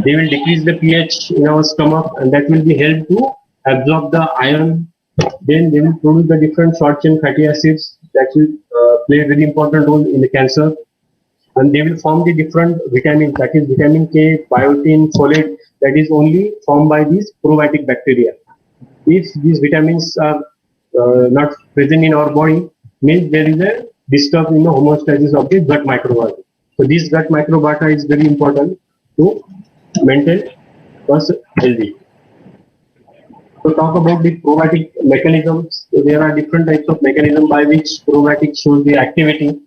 They will decrease the pH in our stomach, and that will be helped to absorb the iron. Then they will produce the different short chain fatty acids that will play a very important role in the cancer. And they will form the different vitamins, that is vitamin K, biotin, folate, that is only formed by these probiotic bacteria. If these vitamins are not present in our body, means there is a disturb in the homeostasis of the gut microbiota. So this gut microbiota is very important to maintain us healthy. To talk about the probiotic mechanisms, so there are different types of mechanisms by which probiotics shows the activity.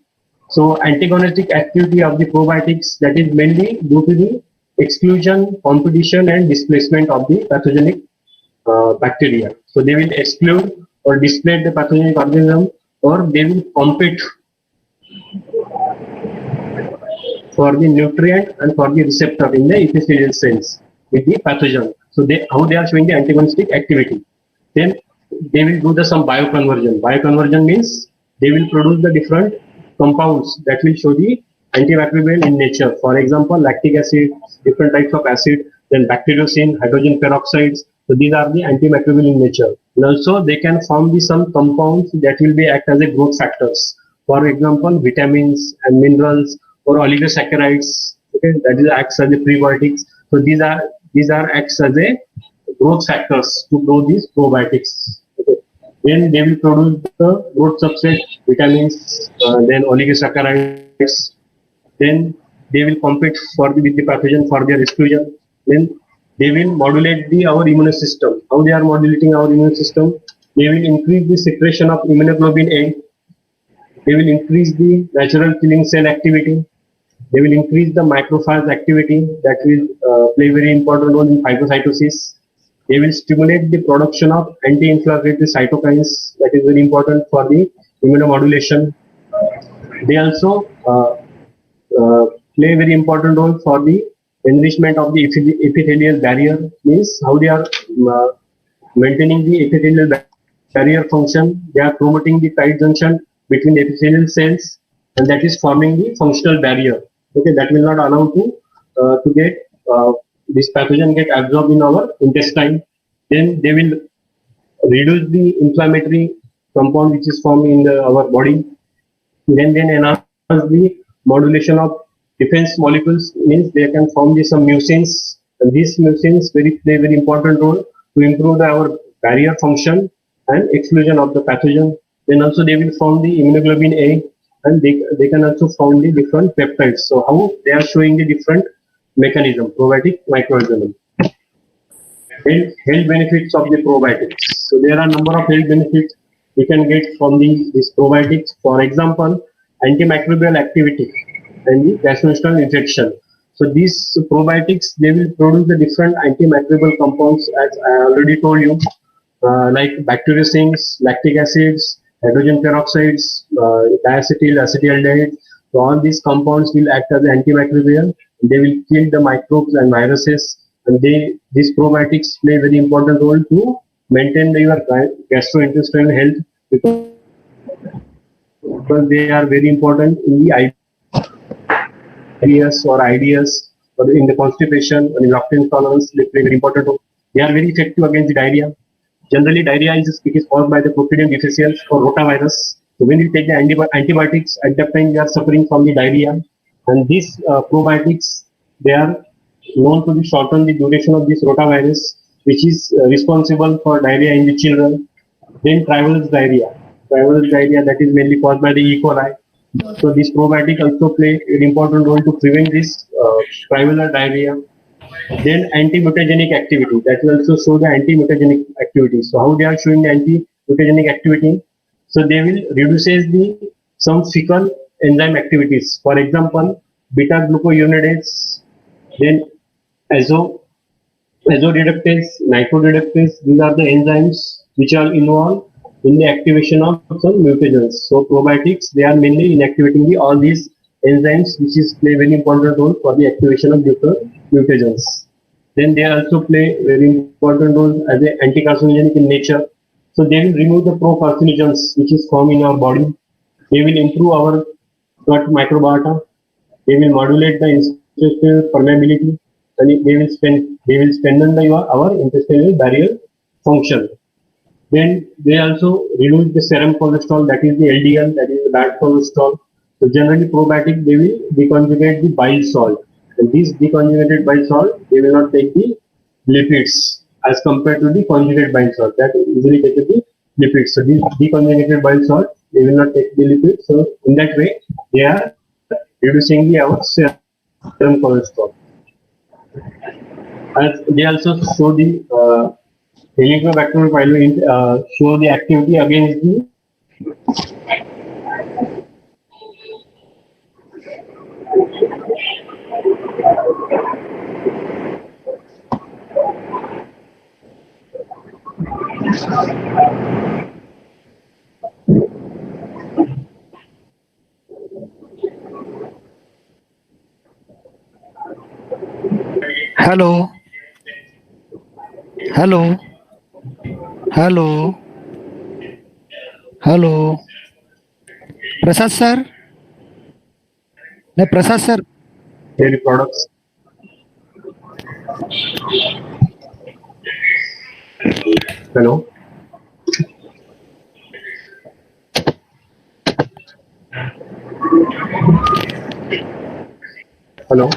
So antagonistic activity of the probiotics, that is mainly due to the exclusion, competition and displacement of the pathogenic bacteria. So they will exclude or displace the pathogenic organism, or they will compete for the nutrient and for the receptor in the epithelial cells with the pathogen. So how they are showing the antagonistic activity. Then they will do some bioconversion. Bioconversion means they will produce the different compounds that will show the antimicrobial in nature. For example, lactic acid, different types of acid, then bacteriocin, hydrogen peroxides. So these are the antimicrobial in nature. And also they can form some compounds that will be act as a growth factors. For example, vitamins and minerals or oligosaccharides. Okay, that is acts as a prebiotics. So these are acts as a growth factors to grow these probiotics. Okay. Then they will produce the growth substrate, vitamins, then oligosaccharides. Then they will compete with the pathogen for their exclusion. Then they will modulate our immune system. How they are modulating our immune system? They will increase the secretion of immunoglobulin A. They will increase the natural killing cell activity. They will increase the macrophage activity that will play very important role in phagocytosis. They will stimulate the production of anti-inflammatory cytokines, that is very important for the immunomodulation. They also play a very important role for the enrichment of the epithelial barrier, means how they are maintaining the epithelial barrier function. They are promoting the tight junction between epithelial cells. and that is forming the functional barrier. Okay, that will not allow to get this pathogen get absorbed in our intestine. Then they will reduce the inflammatory compound which is formed in our body. Then enhance the modulation of defense molecules, means they can form some mucins, and these mucins play very important role to improve our barrier function and exclusion of the pathogen. Then also they will form the immunoglobulin A, and they can also form the different peptides. So how they are showing the different mechanism, probiotic microorganism. Health benefits of the probiotics. So there are a number of health benefits we can get from these probiotics. For example, antimicrobial activity and the gastrointestinal infection. So these probiotics, they will produce the different antimicrobial compounds, as I already told you, like bacteriocins, lactic acids, hydrogen peroxides, diacetyl, acetaldehyde. So all these compounds will act as antimicrobial. They will kill the microbes and viruses, and these probiotics play very important role to maintain your gastrointestinal health, because they are very important in the IBS or in the constipation or in lactose intolerance. They play very important role. They are very effective against the diarrhea. Generally, diarrhea is caused by the Clostridium difficile or rotavirus. So when you take the antibiotics, at that time you are suffering from the diarrhea. And these probiotics, they are known to be shorten the duration of this rotavirus, which is responsible for diarrhea in the children. Then Traveler's diarrhea. Traveler's diarrhea, that is mainly caused by the E. coli. So this probiotic also play an important role to prevent this traveler diarrhea. Then anti-mutagenic activity, that will also show the anti-mutagenic activity. So how they are showing the anti-mutagenic activity? So they will reduces some fecal enzyme activities. For example, beta glucuronidase, then azoreductase, nitroreductase. These are the enzymes which are involved in the activation of some mutagens. So probiotics, they are mainly inactivating all these enzymes, which is play very important role for the activation of different mutagens. Then they also play very important role as an anti-carcinogenic in nature. So they will remove the pro-carcinogens which is formed in our body. They will improve our gut microbiota. They will modulate the intestinal permeability, and they will strengthen our intestinal barrier function. Then they also reduce the serum cholesterol, that is the LDL, that is the bad cholesterol. So generally probiotic, they will deconjugate the bile salt, and this deconjugated bile salt, they will not take the lipids as compared to the conjugate bile salt that easily take the lipids. So this deconjugated bile salt, they will not take the lipids. So in that way, they are reducing our serum cholesterol. As they also show the Helicobacter pylori show the activity against the Hello. Hello. Hello. Hello. Prasad sir? No, Prasad sir. dairy products. Hello. Hello.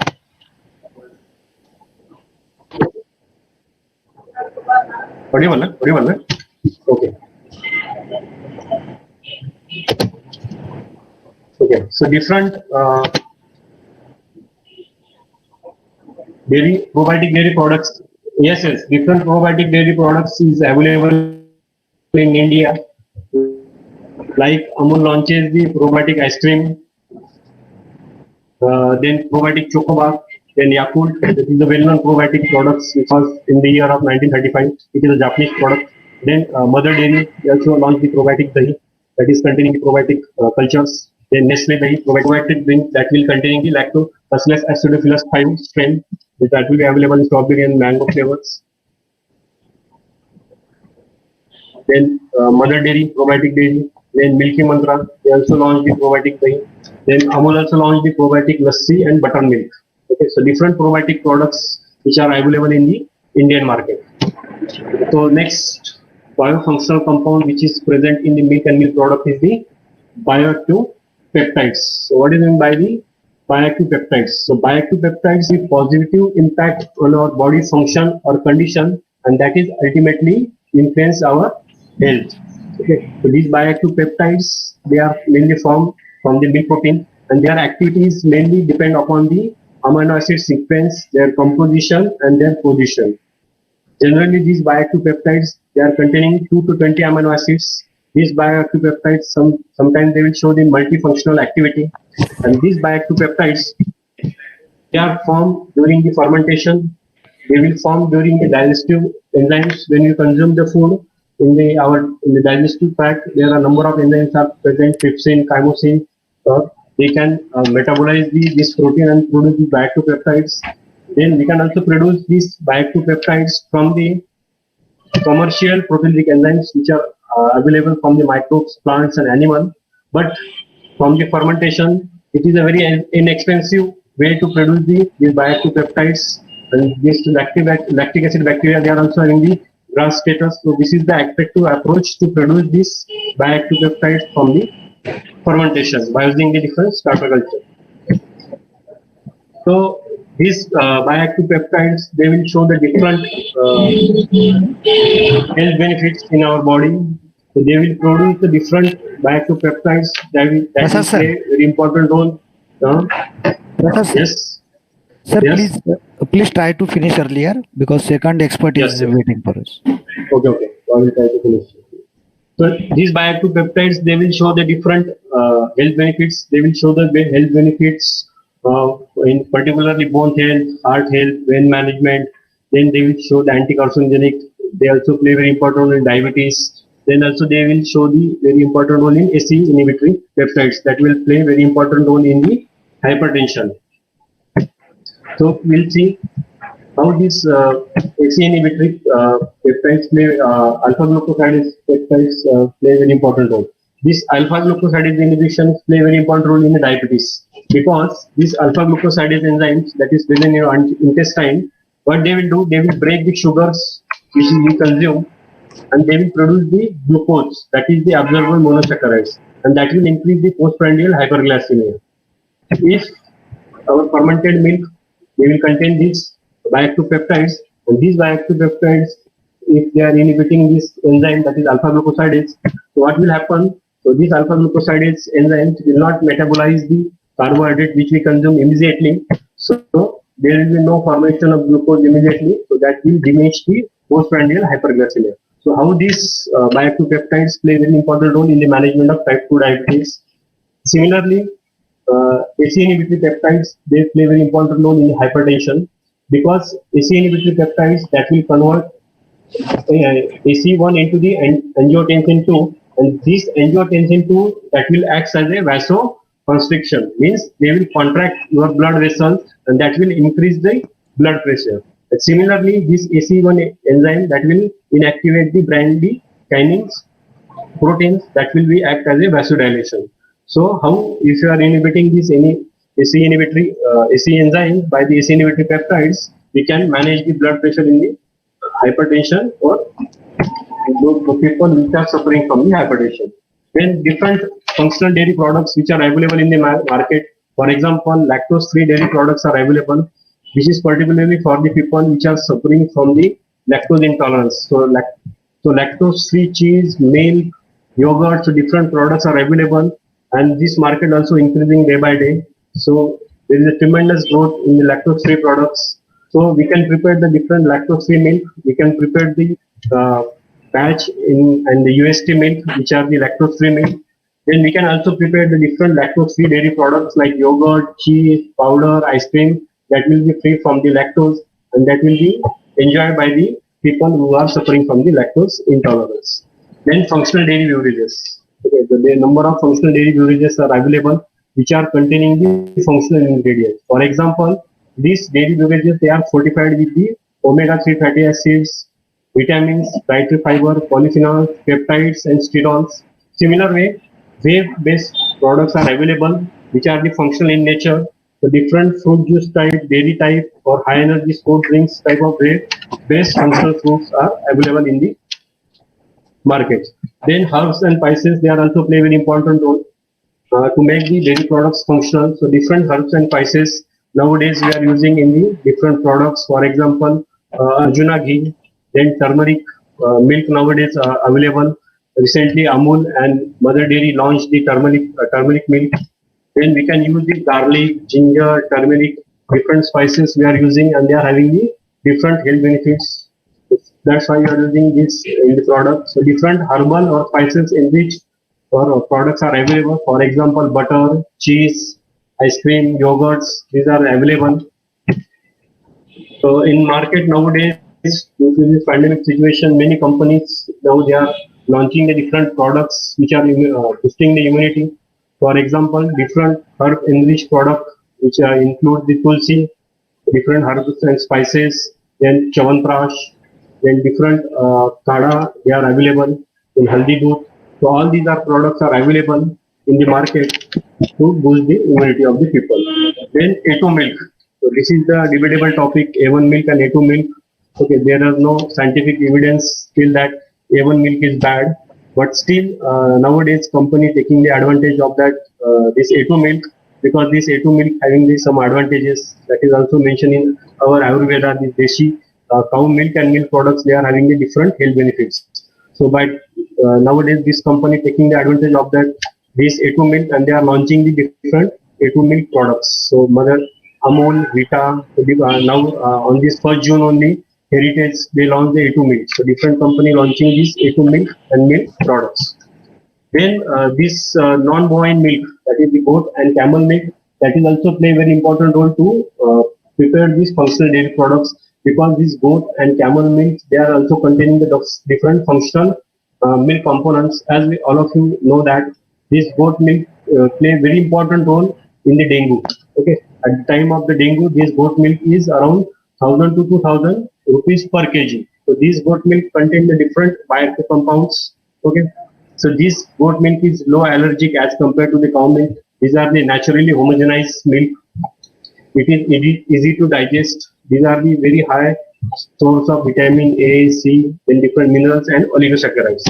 Audible, na? Okay. Okay. So different probiotic dairy products. Yes. Different probiotic dairy products is available in India. Like Amul launches the probiotic ice cream, then probiotic chocobar, then Yakult. This is the well-known probiotic products which was in the year of 1935. It is a Japanese product. Then Mother Dairy also launched the probiotic dahi, that is containing the probiotic cultures. Then Nestle dahi, probiotic drink that will containing the Lactobacillus acidophilus 5 strain, that will be available in strawberry and mango flavors. Then Mother Dairy, probiotic dairy. Then Milky Mantra, they also launched the probiotic dahi. Then Amul also launched the probiotic lassi and buttermilk. Okay, so different probiotic products which are available in the Indian market. So next biofunctional compound which is present in the milk and milk product is the bioactive peptides. So what is meant by the bioactive peptides? So bioactive peptides have positive impact on our body function or condition, and that is ultimately influence our health. Okay. So these bioactive peptides, they are mainly formed from the milk protein, and their activities mainly depend upon the amino acid sequence, their composition, and their position. Generally, these bioactive peptides, they are containing 2 to 20 amino acids. These bioactive peptides, sometimes they will show the multifunctional activity. And these bioactive peptides, they are formed during the fermentation. They will form during the digestive enzymes when you consume the food. In the digestive tract, there are a number of enzymes are present, trypsin, chymosin. They can metabolize this protein and produce the bioactive peptides. Then we can also produce these bioactive peptides from the commercial proteolytic enzymes which are available from the microbes, plants, and animals. But from the fermentation, it is a very inexpensive way to produce these bioactive peptides. And these lactic acid bacteria, they are also having the GRAS status. So this is the effective approach to produce these bioactive peptides from the fermentation by using the different starter culture. So these bioactive peptides, they will show the different health benefits in our body. So they will produce the different bioactive peptides that will Yes, sir. play a very important role. Yes, sir. Yes. Sir, Yes. please try to finish earlier because second expert Yes, is sir. waiting for us. Okay. I will try to finish. So these bioactive peptides, they will show the different health benefits. They will show the health benefits in particularly bone health, heart health, vein management. Then they will show the anti-carcinogenic. They also play very important role in diabetes. Then also they will show the very important role in ACE inhibitory peptides that will play very important role in the hypertension. So we'll see how this ACE inhibitory peptides play, alpha glucosidase peptides play very important role. This alpha glucosidase inhibition play very important role in the diabetes because this alpha glucosidase enzymes that is present in your intestine, what they will do, they will break the sugars which we consume, and they will produce the glucose, that is the absorbable monosaccharides, and that will increase the postprandial hyperglycemia. If our fermented milk, they will contain these bioactive peptides, and these bioactive peptides, if they are inhibiting this enzyme that is alpha glucosidase, so what will happen? So this alpha glucosidase enzymes will not metabolize the carbohydrate which we consume immediately. So there will be no formation of glucose immediately. So that will diminish the postprandial hyperglycemia. So how these bioactive peptides play a very important role in the management of type 2 diabetes. Similarly, ACE inhibitory peptides, they play very important role in hypertension because ACE inhibitory peptides that will convert AC1 into the angiotensin 2, and this angiotensin 2 that will act as a vasoconstriction, means they will contract your blood vessels and that will increase the blood pressure. And similarly, this AC1 enzyme that will inactivate the bradykinin proteins that will be act as a vasodilation. So how, if you are inhibiting this AC inhibitory AC enzyme by the AC inhibitory peptides, we can manage the blood pressure in the hypertension or those people which are suffering from the hypertension. Then different functional dairy products which are available in the market, for example, lactose-free dairy products are available. This is particularly for the people which are suffering from the lactose intolerance. So lactose-free cheese, milk, yogurt, so different products are available, and this market also increasing day by day. So there is a tremendous growth in the lactose-free products. So we can prepare the different lactose-free milk. We can prepare the patch and the UST milk, which are the lactose-free milk. Then we can also prepare the different lactose-free dairy products like yogurt, cheese, powder, ice cream that will be free from the lactose, and that will be enjoyed by the people who are suffering from the lactose intolerance. Then functional dairy beverages. Okay, the number of functional dairy beverages are available which are containing the functional ingredients. For example, these dairy beverages, they are fortified with the omega-3 fatty acids, vitamins, dietary fiber, polyphenols, peptides, and sterols. Similar way, whey-based products are available which are the functional in nature. The different fruit juice type, dairy type, or high energy sport drinks type of base functional fruits are available in the market. Then herbs and spices, they are also play very important role to make the dairy products functional. So different herbs and spices nowadays we are using in the different products. For example, Arjuna ghee, then turmeric milk nowadays are available. Recently, Amul and Mother Dairy launched the turmeric milk. Then we can use the garlic, ginger, turmeric, different spices we are using, and they are having the different health benefits. That's why we are using this in the product. So different herbal or spices in which or products are available. For example, butter, cheese, ice cream, yogurts, these are available. So in market nowadays, due to this pandemic situation, many companies now they are launching the different products which are boosting the immunity. For example, different herb enriched product which include the tulsi, different herbs and spices, then chawanprash, then different kada they are available in haldi doodh. So all these are products are available in the market to boost the immunity of the people. Then A2 milk. So this is the debatable topic, A1 milk and A2 milk. Okay, there are no scientific evidence still that A1 milk is bad, but still nowadays company taking the advantage of that this A2 milk, because this A2 milk having some advantages that is also mentioned in our Ayurveda, this Deshi cow milk and milk products, they are having the different health benefits. So by nowadays this company taking the advantage of that this A2 milk, and they are launching the different A2 milk products. So Mother Amul, Vita, now on this 1st June only, Heritage, they launched the A2 milk. So different company launching this A2 milk and milk products. Then this non-bovine milk, that is the goat and camel milk, that is also play very important role to prepare these functional dairy products, because these goat and camel milk, they are also containing the different functional milk components. As we all of you know that this goat milk play a very important role in the dengue. Okay, at the time of the dengue, this goat milk is around 1,000 to 2,000 rupees per kg. So these goat milk contain the different bioactive compounds. Okay, so this goat milk is low allergic as compared to the cow milk. These are the naturally homogenized milk. It is easy to digest. These are the very high source of vitamin A, C, then different minerals and oligosaccharides.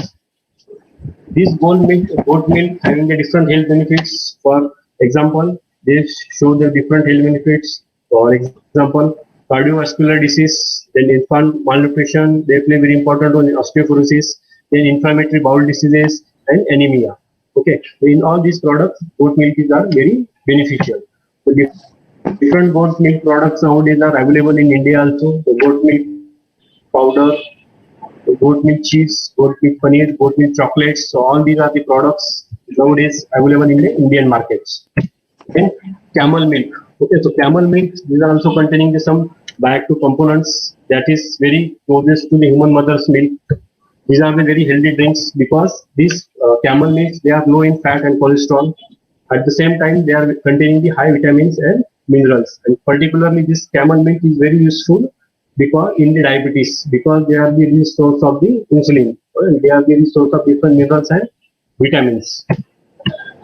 This goat milk having the different health benefits. For example, they show the different health benefits. For example, cardiovascular disease, then infant malnutrition, they play very important role in osteoporosis, then inflammatory bowel diseases and anemia. Okay, in all these products, goat milk is are very beneficial. So different goat milk products nowadays are available in India also. The goat milk powder, the goat milk cheese, goat milk paneer, goat milk chocolates. So all these are the products nowadays available in the Indian markets. Then camel milk. Okay, so camel milk, these are also containing some bioactive components that is very closest to the human mother's milk. These are the very healthy drinks because these camel milks, they are low in fat and cholesterol. At the same time, they are containing the high vitamins and minerals. And particularly this camel milk is very useful because in the diabetes, because they are the rich source of the insulin. And they are the rich source of different minerals and vitamins.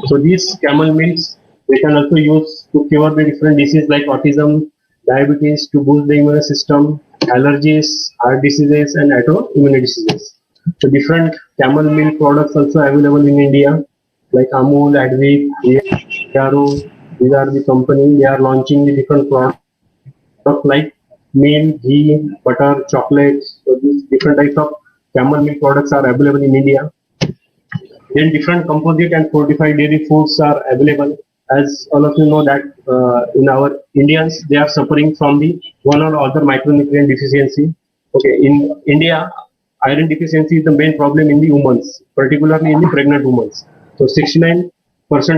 So these camel milks, they can also use to cure the different diseases like autism, diabetes, to boost the immune system, allergies, heart diseases, and autoimmune diseases. So different camel milk products also available in India, like Amul, Advik, Yaro. These are the company. They are launching the different products like milk, ghee, butter, chocolates. So these different types of camel milk products are available in India. Then different composite and fortified dairy foods are available. As all of you know that in our Indians, they are suffering from the one or other micronutrient deficiency. Okay, in India, iron deficiency is the main problem in the women, particularly in the pregnant women. So 69%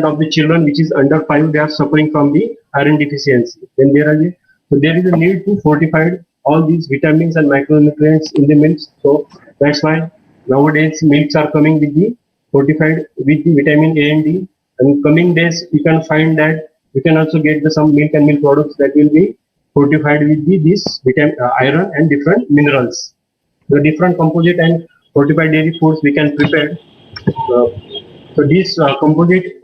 of the children which is under 5, they are suffering from the iron deficiency. Then there is a need to fortify all these vitamins and micronutrients in the milks. So that's why nowadays milks are coming with the fortified with the vitamin A and D. And coming days, you can find that you can also get some milk and milk products that will be fortified with this vitamin, iron and different minerals. The different composite and fortified dairy foods we can prepare. So these composite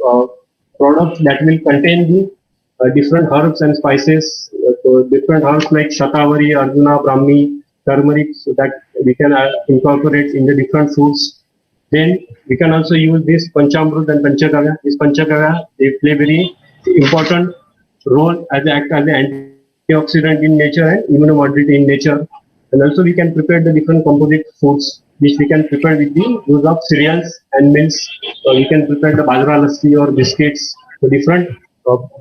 products that will contain the different herbs and spices, so different herbs like Shatavari, Arjuna, Brahmi, turmeric, so that we can incorporate in the different foods. Then we can also use this Panchamrut and Panchagavya. This Panchagavya, they play very important role as act as an antioxidant in nature and immunomodulator in nature. And also we can prepare the different composite foods which we can prepare with the use of cereals and meals. We can prepare the bajra lassi or biscuits. So different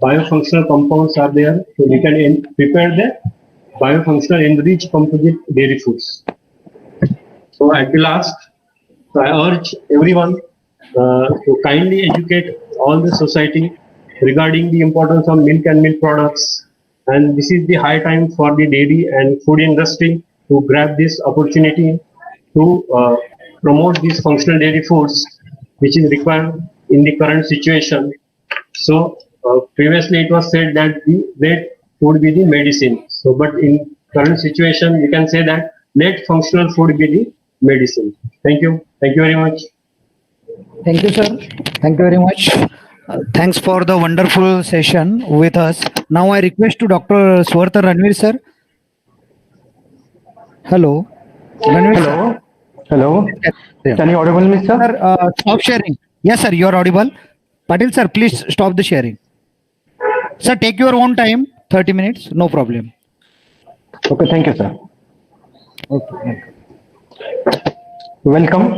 biofunctional compounds are there. So we can prepare the biofunctional enriched composite dairy foods. So at the last, so I urge everyone to kindly educate all the society regarding the importance of milk and milk products. And this is the high time for the dairy and food industry to grab this opportunity to promote these functional dairy foods, which is required in the current situation. So previously it was said that let food be the medicine. So, but in current situation, we can say that let functional food be the medicine. Thank you. Thank you very much. Thank you, sir. Thank you very much. Thanks for the wonderful session with us. Now I request to Dr. Swartha Ranveer, sir. Hello. Ranveer, sir. Hello. Hello. Yeah. Can you audible me, sir? Sir, stop sharing. Yes, sir, you are audible. Patil, sir, please stop the sharing. Sir, take your own time, 30 minutes, no problem. Okay, thank you, sir. Okay. Welcome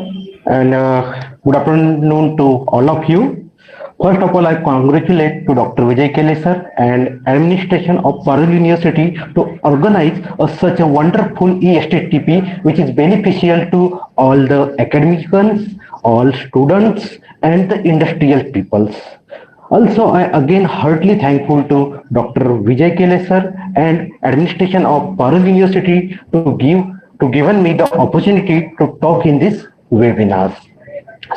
and good afternoon to all of you. First of all, I congratulate to Dr. Vijay Kele sir and administration of Parul University to organize such a wonderful ESTTP which is beneficial to all the academicians, all students and the industrial peoples. Also, I again heartily thankful to Dr. Vijay Kele sir and administration of Parul University to given me the opportunity to talk in this webinar.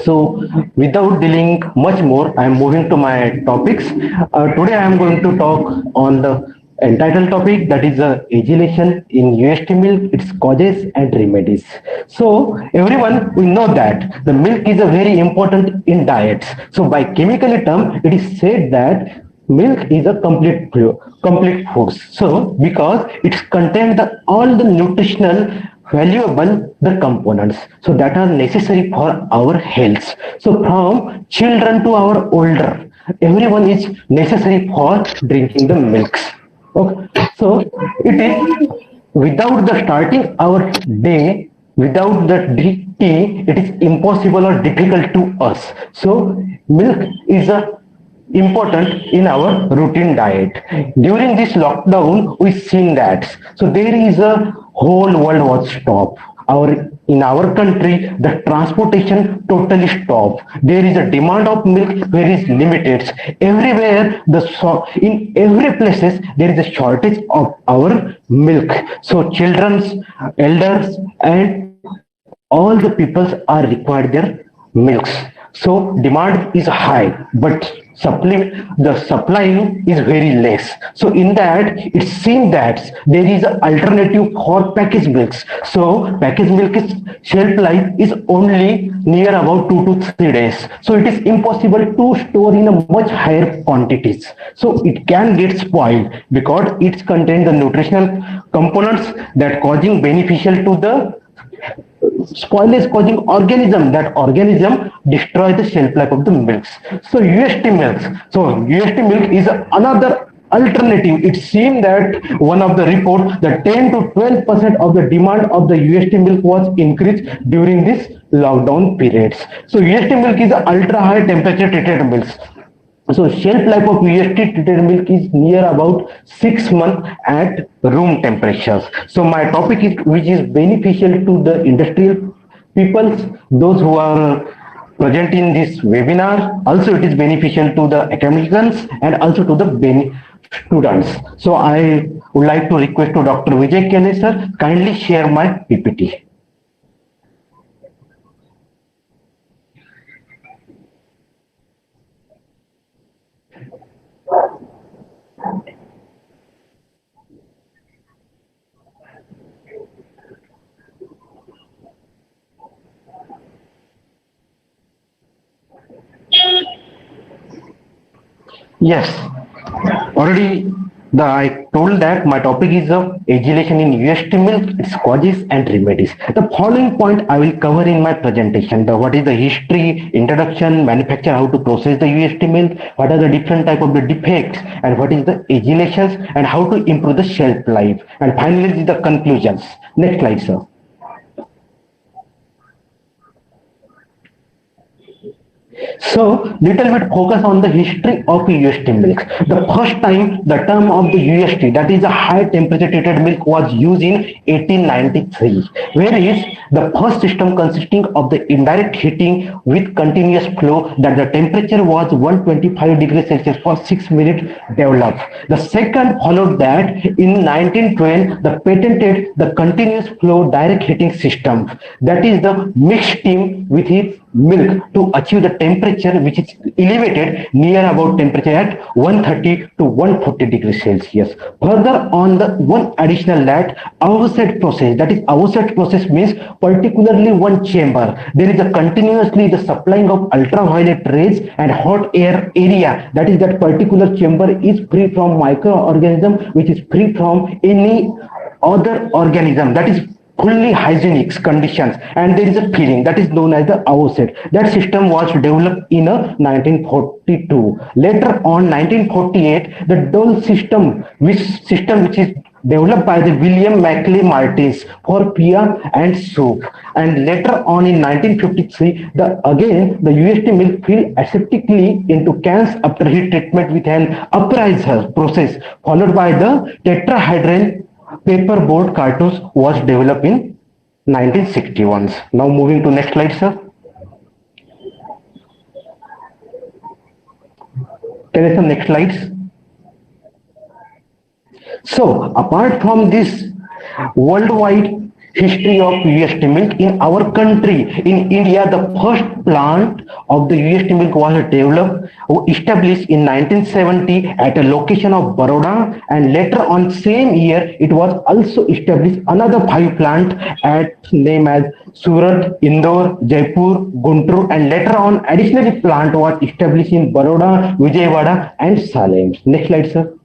So, without dealing much more, I am moving to my topics. Today, I am going to talk on the entitled topic, that is agilation in UST milk, its causes and remedies. So, everyone we know that the milk is a very important in diets. So, by chemical term, it is said that milk is a complete food. So, because it contains all the nutritional valuable the components so that are necessary for our health. So from children to our older, everyone is necessary for drinking the milks. Okay, so it is without the starting our day, without the tea, it is impossible or difficult to us. So milk is a important in our routine diet. During this lockdown, we've seen that. So there is a whole world was stopped. In our country, the transportation totally stopped. There is a demand of milk where is limited. Everywhere, in every places there is a shortage of our milk. So children, elders, and all the peoples are required their milks. So demand is high, but the supply is very less. So in that, it seems that there is an alternative for packaged milks. So packaged milk shelf life is only near about 2 to 3 days. So it is impossible to store in a much higher quantities. So it can get spoiled because it contains the nutritional components that causing beneficial to the spoilage causing organism. That organism destroy the shelf life of the milks. So UST milks. So UST milk is another alternative. It seemed that one of the report that 10 to 12% of the demand of the UST milk was increased during this lockdown periods. So UST milk is ultra high temperature treated milks. So shelf life of UST treated milk is near about 6 months at room temperatures. So my topic is which is beneficial to the industrial people, those who are present in this webinar. Also, it is beneficial to the academicians and also to the students. So I would like to request to Dr. Vijay Kele sir kindly share my PPT. Yes, already I told that my topic is of agilation in UST milk, its causes and remedies. The following point I will cover in my presentation. What is the history, introduction, manufacture, how to process the UST milk, what are the different type of the defects, and what is the agilations, and how to improve the shelf life. And finally, the conclusions. Next slide, sir. So, little bit focus on the history of UST milk. The first time the term of the UST, that is a high temperature treated milk, was used in 1893, whereas the first system consisting of the indirect heating with continuous flow, that the temperature was 125 degrees Celsius for 6 minutes developed. The second followed that in 1912, the patented the continuous flow direct heating system, that is the mixed steam with its milk to achieve the temperature which is elevated near about temperature at 130 to 140 degrees Celsius. Further on, the one additional that Auxet process, that is Auxet process means particularly one chamber. There is a continuously the supplying of ultraviolet rays and hot air area, that is that particular chamber is free from microorganism, which is free from any other organism, that is fully hygienic conditions, and there is a feeling that is known as the Auxet. That system was developed in 1942. Later on 1948, the Dole system which is developed by the William Maclay Martins for Pia and soup. And later on in 1953, the UST milk filled aseptically into cans after heat treatment with an uprisser process, followed by the tetrahedral paperboard cartons was developed in 1961. Now moving to next slide, sir. Can I have some next slides? So apart from this worldwide history of UST milk, in our country, in India, the first plant of the UST milk was developed, established in 1970 at a location of Baroda, and later on same year it was also established another 5 plant at name as Surat, Indore, Jaipur, Guntur, and later on additionally plant was established in Baroda, Vijayawada and Salem. Next slide, sir.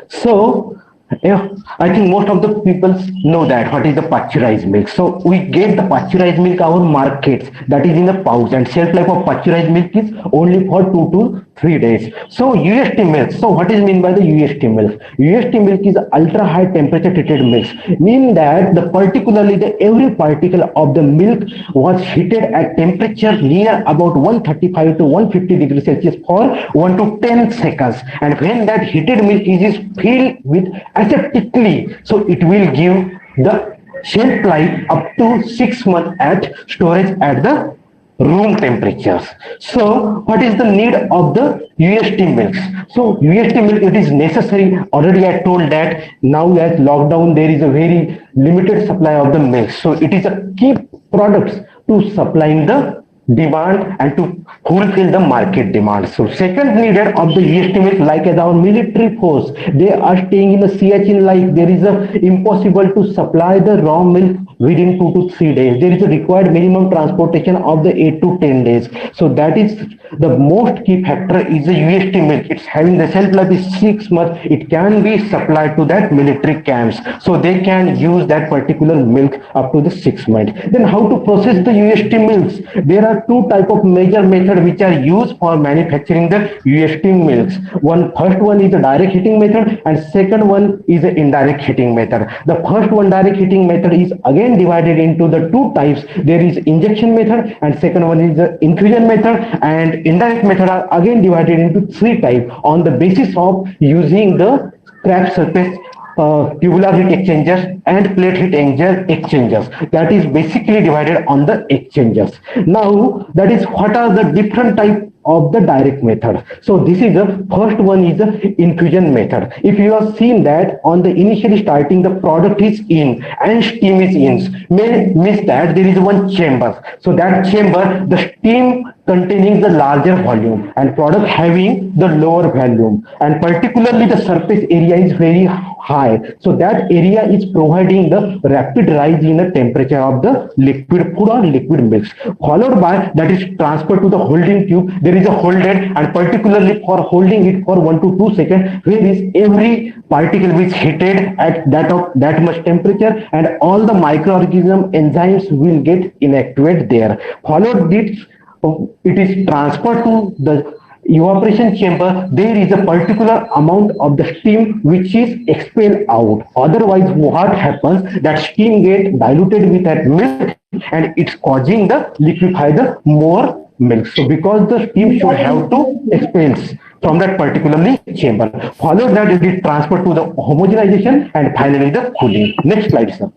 So yeah, I think most of the people know that what is the pasteurized milk. So we get the pasteurized milk our markets, that is in the pouch, and shelf life of pasteurized milk is only for 2 to 3 days. So UST milk. So what is mean by the UST milk? UST milk is ultra high temperature treated milk, mean that the particularly the every particle of the milk was heated at temperature near about 135 to 150 degrees Celsius for 1 to 10 seconds. And when that heated milk is filled with aseptically, so it will give the shelf life up to 6 months at storage at the room temperatures. So what is the need of the UST milks? So UST milk, it is necessary. Already I told that now as lockdown there is a very limited supply of the milk. So it is a key products to supplying the demand and to fulfill the market demand. So second needed of the UST milk, like as our military force, they are staying in the Siachen, like there is a impossible to supply the raw milk within 2 to 3 days. There is a required minimum transportation of the 8 to 10 days. So that is the most key factor is the UST milk. It's having the shelf life is 6 months. It can be supplied to that military camps. So they can use that particular milk up to the 6 months. Then how to process the UST milks? There are 2 type of major method which are used for manufacturing the UST milks. First one is the direct heating method, and second one is the indirect heating method. The first one, direct heating method, is again divided into the 2 types. There is injection method, and second one is the infusion method, and indirect method are again divided into 3 types on the basis of using the scrap surface tubular heat exchangers and plate heat exchangers. That is basically divided on the exchangers. Now that is what are the different type of the direct method. So this is the first one is the infusion method. If you have seen that on the initially starting the product is in and steam is in, means that there is one chamber. So that chamber, the steam containing the larger volume and product having the lower volume, and particularly the surface area is very high, so that area is providing the rapid rise in the temperature of the liquid food or liquid mix, followed by that is transferred to the holding tube. There is a hold head, and particularly for holding it for 1 to 2 seconds, where is every particle which heated at that much temperature, and all the microorganism enzymes will get inactivate there. Followed this, it is transferred to the evaporation chamber. There is a particular amount of the steam which is expelled out. Otherwise, what happens, that steam get diluted with that milk and it's causing the liquefy the more milk. So because the steam should have to expel from that particularly chamber. Follow that, it is transferred to the homogenization and finally the cooling. Next slide, sir.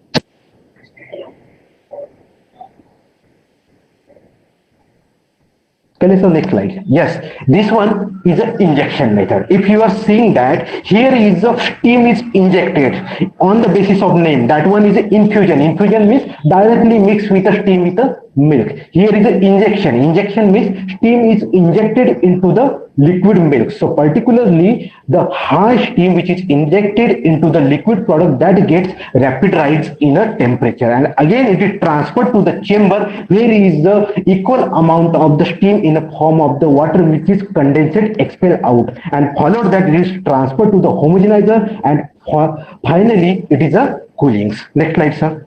Can you show next slide? Yes, this one is an injection method. If you are seeing that here is the steam is injected on the basis of name, that one is an infusion. Infusion means directly mixed with the steam with the milk. Here is an injection. Injection means steam is injected into the liquid milk. So particularly the high steam which is injected into the liquid product, that gets rapid rise in a temperature, and again it is transferred to the chamber where is the equal amount of the steam in the form of the water which is condensed expelled out, and followed that it is transferred to the homogenizer, and finally it is a cooling. Next slide, sir.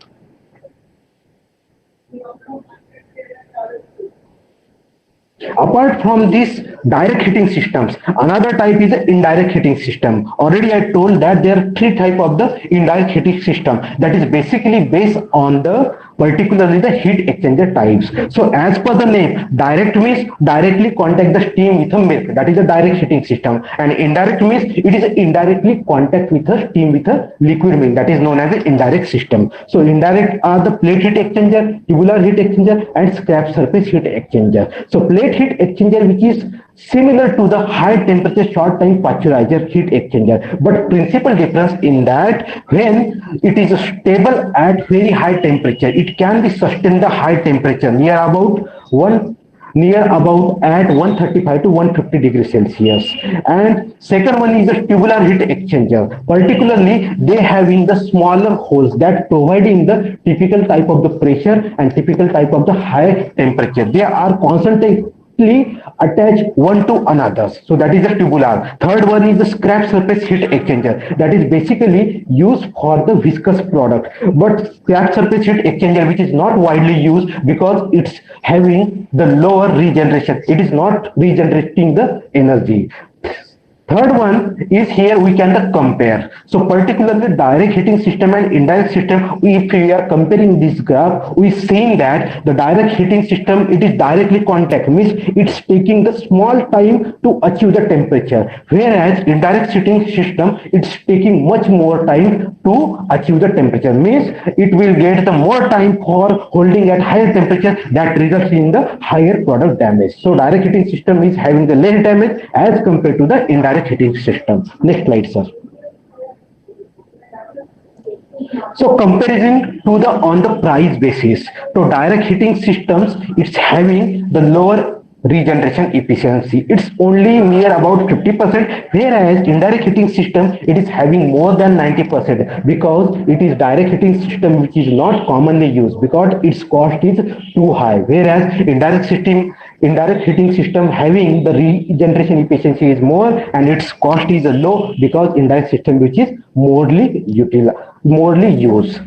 Apart from these direct heating systems, another type is the indirect heating system. Already I told that there are 3 types of the indirect heating system, that is basically based on the particularly the heat exchanger types. So as per the name, direct means directly contact the steam with a milk, that is a direct heating system, and indirect means it is indirectly contact with a steam with a liquid milk, that is known as an indirect system. So indirect are the plate heat exchanger, tubular heat exchanger, and scrap surface heat exchanger. So plate heat exchanger, which is similar to the high temperature short time pasteurizer heat exchanger, but principal difference in that when it is stable at very high temperature, it can be sustained the high temperature near about at 135 to 150 degrees Celsius. And second one is the tubular heat exchanger. Particularly they having the smaller holes that providing the typical type of the pressure and typical type of the high temperature. They are constantly attached one to another, so that is the tubular. Third one is the scrap surface heat exchanger, that is basically used for the viscous product, but scrap surface heat exchanger which is not widely used because it's having the lower regeneration, it is not regenerating the energy. Third one is here we can compare. So particularly direct heating system and indirect system, if we are comparing this graph, we seeing that the direct heating system, it is directly contact, means it's taking the small time to achieve the temperature, whereas indirect heating system, it's taking much more time to achieve the temperature, means it will get the more time for holding at higher temperature, that results in the higher product damage. So direct heating system is having the less damage as compared to the indirect heating system. Next slide, sir. So comparison to the on the price basis, so direct heating systems, it's having the lower regeneration efficiency, it's only near about 50%, whereas indirect heating system, it is having more than 90%, because it is direct heating system which is not commonly used because its cost is too high, whereas indirect heating system having the regeneration efficiency is more and its cost is low because indirect system which is morely used.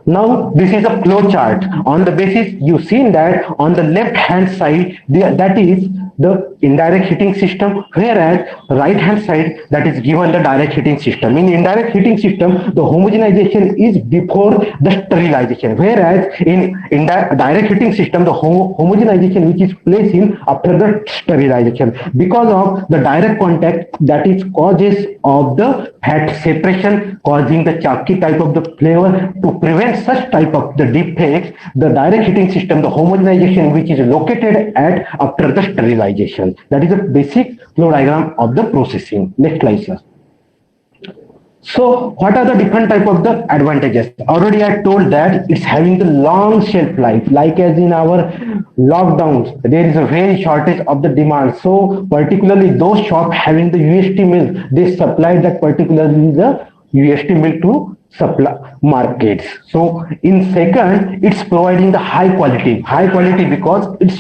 Now this is a flow chart. On the basis you seen that on the left hand side that is the indirect heating system, whereas right hand side that is given the direct heating system. In indirect heating system, the homogenization is before the sterilization, whereas in direct heating system, the homogenization which is placed in after the sterilization, because of the direct contact that is causes of the fat separation causing the chalky type of the flavor. To prevent such type of the defects, the direct heating system, the homogenization which is located at after the sterilization. That is a basic flow diagram of the processing. Next slide, sir. So what are the different type of the advantages? Already I told that it's having the long shelf life, like as in our lockdowns, there is a very shortage of the demand. So particularly those shop having the UST milk, they supply that particularly the UST milk to supply markets. So in second, it's providing the high quality because it's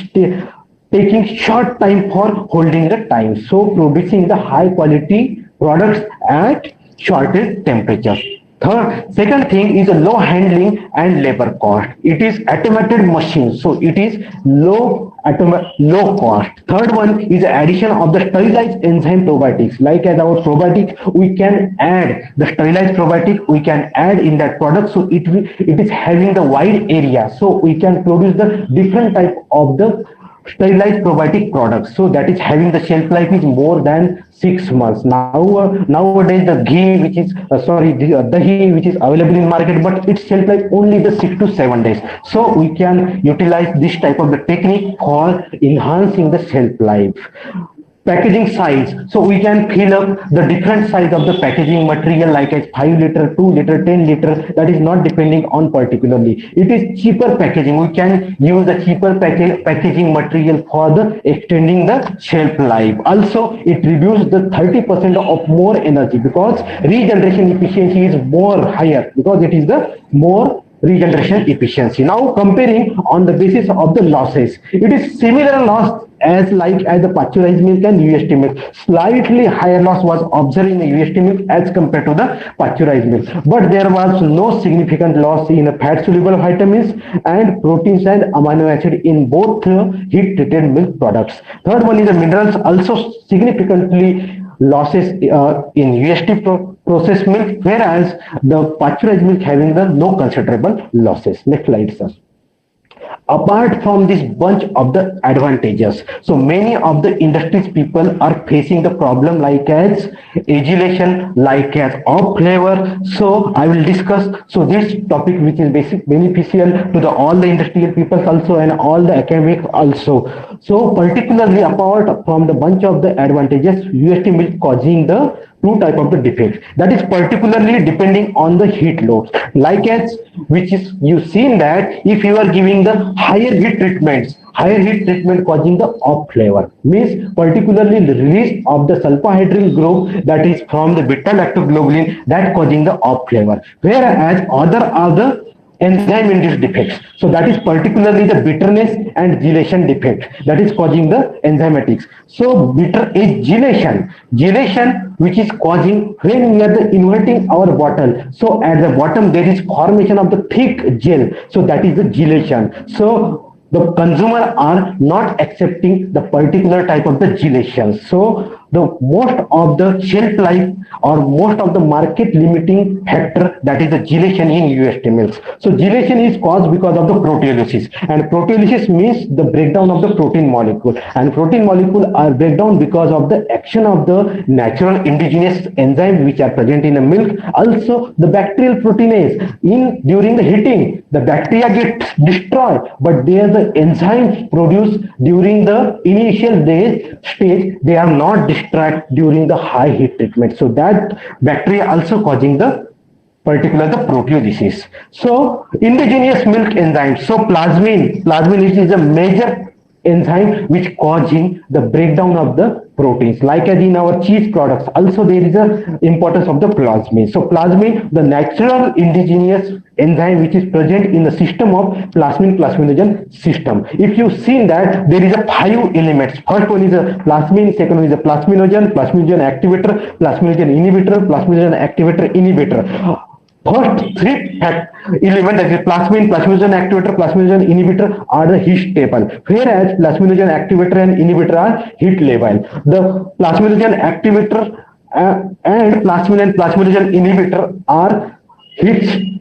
taking short time for holding the time. So producing the high quality products at shortest temperatures. Second thing is a low handling and labor cost. It is automated machine, so it is low cost. Third one is the addition of the sterilized enzyme probiotics. Like as our probiotic, we can add the sterilized probiotic. We can add in that product, so it is having the wide area. So we can produce the different type of the sterilized probiotic products, so that is having the shelf life is more than 6 months. Nowadays the ghee which is dahi which is available in market, but its shelf life only the 6 to 7 days. So we can utilize this type of the technique for enhancing the shelf life. Packaging size, so we can fill up the different size of the packaging material, like as 5 liter, 2 liter, 10 liter. That is not depending on particularly. It is cheaper packaging. We can use the cheaper packaging material for the extending the shelf life. Also, it reduces the 30% of more energy, because regeneration efficiency is more higher, because it is the more regeneration efficiency. Now comparing on the basis of the losses, it is similar loss as the pasteurized milk and UST milk. Slightly higher loss was observed in the UST milk as compared to the pasteurized milk, but there was no significant loss in fat soluble vitamins and proteins and amino acid in both heat treated milk products. Third one is the minerals, also significantly losses in UST processed milk, whereas the pasteurized milk having the no considerable losses. Next slide, sir. Apart from this bunch of the advantages, so many of the industries people are facing the problem like as agitation, like as off flavor. So I will discuss this topic, which is beneficial to all the industrial people also and all the academic also. So particularly apart from the bunch of the advantages, UST milk causing the two type of the defects, that is particularly depending on the heat loads, like as which is you seen that if you are giving the higher heat treatment causing the off flavor, means particularly the release of the sulfahydryl group, that is from the beta lactoglobulin, that causing the off flavor, whereas other are the enzyme induced defects. So that is particularly the bitterness and gelation defect, that is causing the enzymatics. So bitter is gelation which is causing when we are the inverting our bottle. So at the bottom there is formation of the thick gel. So that is the gelation. So the consumer are not accepting the particular type of the gelation. So the most of the shelf life or most of the market limiting factor, that is the gelation in UST milks. So gelation is caused because of the proteolysis, and proteolysis means the breakdown of the protein molecule, and protein molecule are breakdown because of the action of the natural indigenous enzymes which are present in the milk. Also the bacterial proteinase, during the heating the bacteria gets destroyed, but they are the enzymes produced during the initial stage, they are not destroyed during the high heat treatment. So that bacteria also causing the particular the proteolysis. So indigenous milk enzymes. So plasmin is a major enzyme which causing the breakdown of the proteins, like as in our cheese products. Also there is a importance of the plasmin. So plasmin, the natural indigenous enzyme which is present in the system of plasminogen system. If you see that there is a 5 elements. First one is a plasmin, second one is a plasminogen activator, plasminogen inhibitor, plasminogen activator inhibitor. First 3 elements, that is plasmin, plasminogen activator, plasminogen inhibitor, are the heat stable, whereas plasminogen activator and inhibitor are heat level. The plasminogen activator and plasminogen inhibitor are heat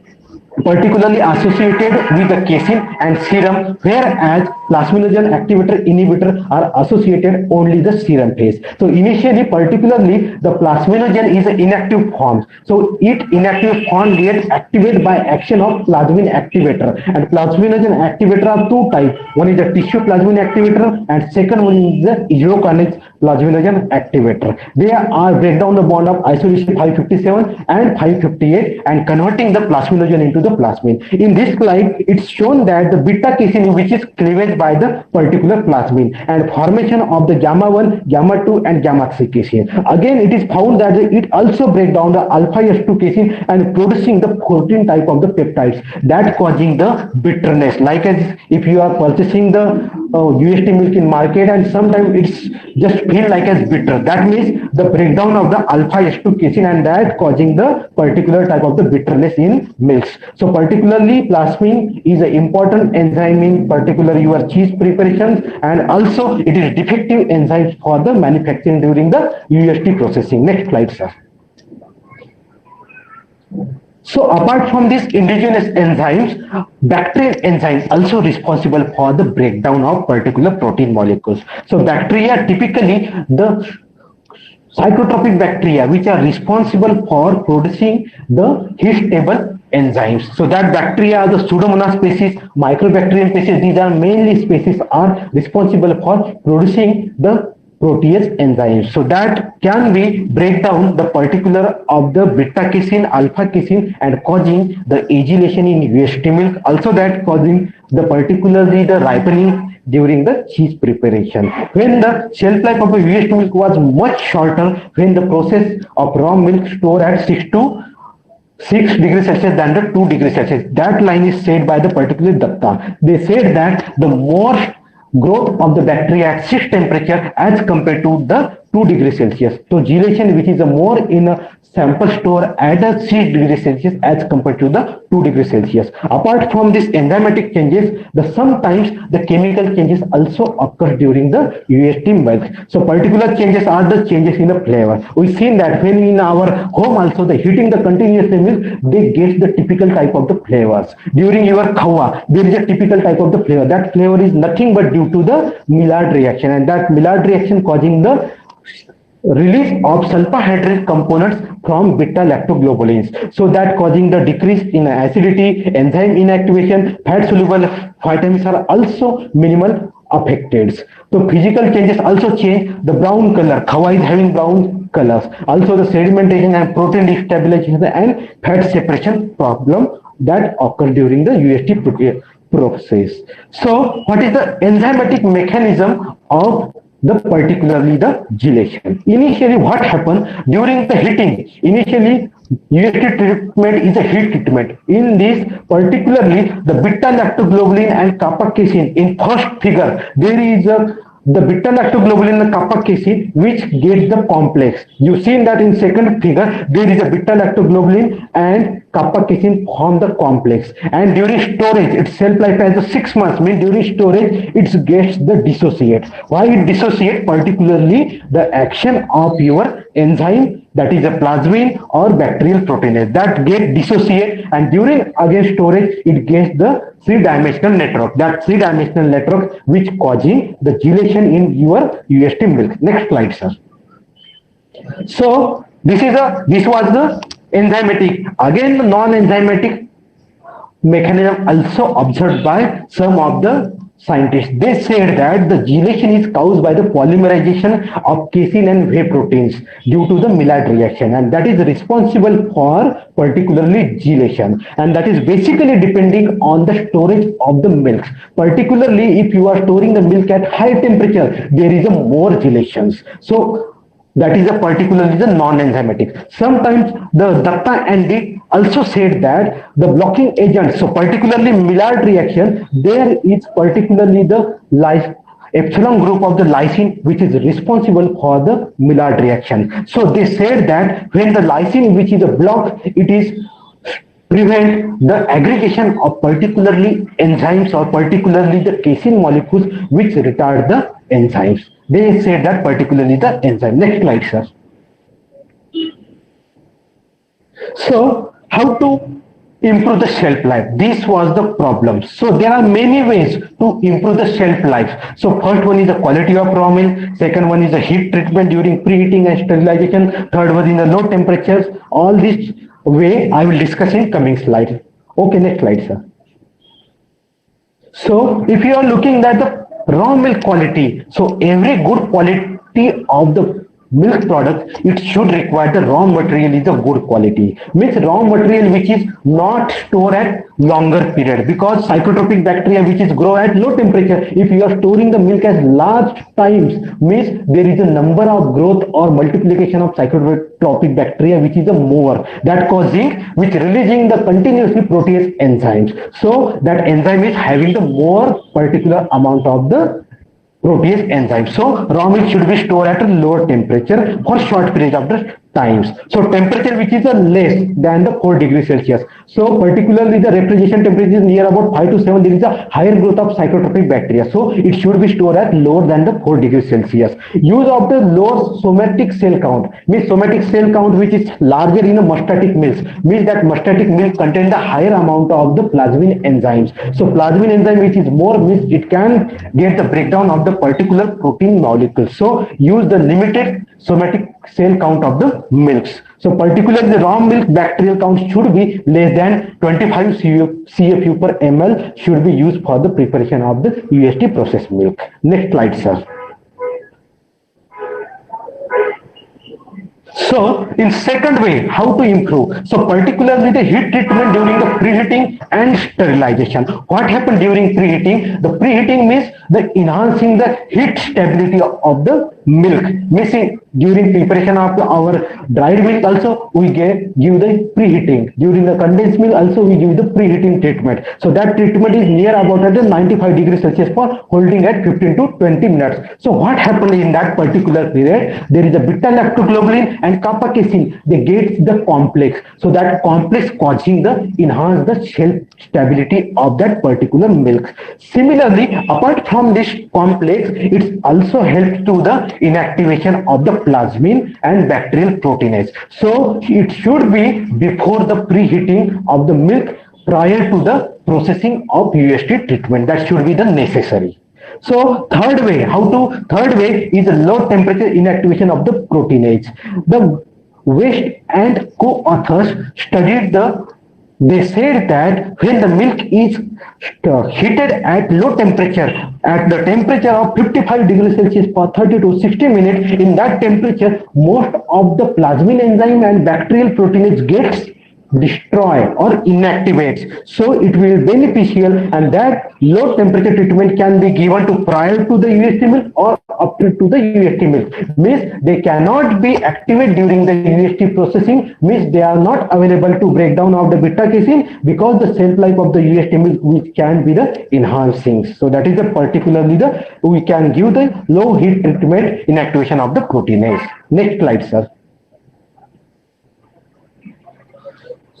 particularly associated with the casein and serum, whereas plasminogen activator inhibitor are associated only the serum phase. So initially, particularly the plasminogen is an inactive form. So it inactive form gets activated by action of plasmin activator. And plasminogen activator are two types. One is the tissue plasmin activator, and second one is the isokinase plasminogen activator. They are break down the bond of isolation 557 and 558 and converting the plasminogen into the plasmin. In this slide, it's shown that the beta casein which is cleavage by the particular plasmin and formation of the gamma 1, gamma 2 and gamma 3 casein. Again, it is found that it also break down the alpha S2 casein and producing the 14 type of the peptides that causing the bitterness. Like as if you are purchasing the UST milk in market and sometimes it's just feel like as bitter. That means the breakdown of the alpha S2 casein and that causing the particular type of the bitterness in milks. So particularly plasmin is an important enzyme in particular your cheese preparations, and also it is defective enzyme for the manufacturing during the UST processing. Next slide, sir. So apart from these indigenous enzymes, bacterial enzymes also responsible for the breakdown of particular protein molecules. So bacteria, typically the cytotropic bacteria, which are responsible for producing the heat stable enzymes. So that bacteria are the Pseudomonas species, Microbacterium species. These are mainly species are responsible for producing the protease enzymes. So that can be break down the particular of the beta casein, alpha casein and causing the agylation in UST milk. Also that causing the particularly the ripening during the cheese preparation. When the shelf life of a UST milk was much shorter, when the process of raw milk store at 6 degrees Celsius than the 2 degrees Celsius. That line is said by the particular Datta. They said that the more growth of the bacteria at 6 temperature as compared to the 2 degrees Celsius. So gelation, which is a more in a sample store at a 6 degrees Celsius as compared to the 2 degrees Celsius. Apart from these enzymatic changes, sometimes the chemical changes also occur during the UST milk. So particular changes are the changes in the flavor. We've seen that when in our home also the heating the continuous milk, they get the typical type of the flavors. During your khawa, there is a typical type of the flavor. That flavor is nothing but due to the Maillard reaction, and that Maillard reaction causing the release of sulfahydryl components from beta lactoglobulins, so that causing the decrease in acidity, enzyme inactivation, fat soluble vitamins are also minimal affected. So physical changes also change the brown color. Khawa is having brown colors. Also the sedimentation and protein destabilization and fat separation problem that occur during the UST process. So what is the enzymatic mechanism of the particularly the gelation? Initially what happened during the heating, initially UST treatment is a heat treatment. In this particularly the beta lactoglobulin and kappa casein, in first figure there is the beta lactoglobulin and kappa casein which gets the complex. You seen that in second figure there is a beta lactoglobulin and kappa casein form the complex, and during storage its shelf life as a 6 months, means during storage it gets the dissociate. Why it dissociate? Particularly the action of your enzyme, that is a plasmin or bacterial proteinase, that get dissociate, and during again storage it gets the 3-dimensional network, that 3-dimensional network which causing the gelation in your UST milk. Next slide, sir. So this was the enzymatic. Again the non-enzymatic mechanism also observed by some of the scientists. They said that the gelation is caused by the polymerization of casein and whey proteins due to the Maillard reaction, and that is responsible for particularly gelation, and that is basically depending on the storage of the milk. Particularly if you are storing the milk at high temperature, there is a more gelations. So that is a particularly the non-enzymatic. Sometimes the Datta and Dick also said that the blocking agent, so particularly Maillard reaction, there is particularly the epsilon group of the lysine which is responsible for the Maillard reaction. So they said that when the lysine which is a block, it is prevent the aggregation of particularly enzymes or particularly the casein molecules which retard the enzymes. They said that particularly the enzyme. Next slide, sir. So how to improve the shelf life. This was the problem. So there are many ways to improve the shelf life. So first one is the quality of raw milk. Second one is the heat treatment during preheating and sterilization. Third one is the low temperatures. All this way I will discuss in coming slide. Okay, next slide, sir. So if you are looking at the raw milk quality, so every good quality of the milk product, it should require the raw material is a good quality, means raw material which is not stored at longer period, because psychotropic bacteria which is grow at low temperature, if you are storing the milk as large times, means there is a number of growth or multiplication of psychotropic bacteria which is a more that causing, which releasing the continuously protease enzymes. So that enzyme is having the more particular amount of the protease enzyme. So raw milk should be stored at a lower temperature for short period of the times. So temperature which is less than the 4 degrees Celsius. So particularly the refrigeration temperature is near about 5 to 7, there is a higher growth of psychotropic bacteria. So it should be stored at lower than the 4 degrees Celsius. Use of the lower somatic cell count, means somatic cell count which is larger in the mastotic milks, means that mastotic milk contain the higher amount of the plasmin enzymes. So plasmin enzyme which is more, means it can get the breakdown of the particular protein molecule. So use the limited somatic cell count of the milks. So particularly the raw milk bacterial count should be less than 25 CFU per ml should be used for the preparation of the UST processed milk. Next slide, sir. So in second way, how to improve? So particularly the heat treatment during the preheating and sterilization. What happened during preheating? The preheating means the enhancing the heat stability of the milk. Means during preparation of our dried milk also we give the preheating. During the condensed milk also we give the preheating treatment. So that treatment is near about at 95 degrees Celsius for holding at 15 to 20 minutes. So what happened in that particular period? There is a beta-lactoglobulin and kappa casein. They get the complex. So that complex causing the enhance the shelf stability of that particular milk. Similarly, apart from this complex, it also helps to the inactivation of the plasmin and bacterial proteinase. So it should be before the preheating of the milk prior to the processing of UST treatment. That should be the necessary. So third way is a low temperature inactivation of the proteinase. The West and co-authors studied they said that when the milk is heated at low temperature, at the temperature of 55 degrees Celsius for 30 to 60 minutes, in that temperature, most of the plasmin enzyme and bacterial proteinase gets destroy or inactivates. So it will be beneficial, and that low temperature treatment can be given to prior to the UST milk or after to the UST milk. Means they cannot be activated during the UST processing, means they are not available to break down of the beta casein, because the shelf life of the UST milk which can be the enhancing. So that is the particularly the we can give the low heat treatment inactivation of the proteinase. Next slide, sir.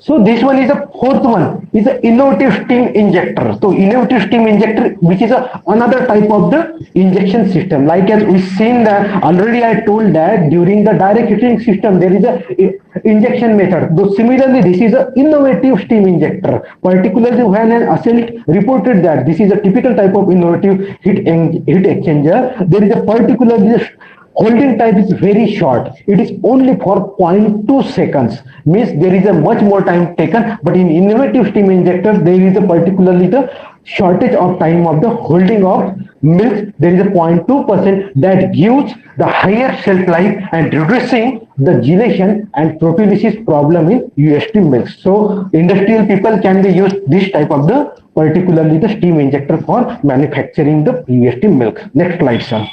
So this one is the fourth one, is an innovative steam injector. So innovative steam injector, which is another type of the injection system. Like as we seen that already, I told that during the direct heating system there is a injection method. Though similarly, this is an innovative steam injector. Particularly when an assailant reported that this is a typical type of innovative heat exchanger, there is a particularly holding time is very short. It is only for 0.2 seconds. Means there is a much more time taken. But in innovative steam injector, there is a particularly the shortage of time of the holding of milk. There is a 0.2% that gives the higher shelf life and reducing the gelation and proteolysis problem in UST milk. So industrial people can be used this type of the particularly the steam injector for manufacturing the UST milk. Next slide, sir.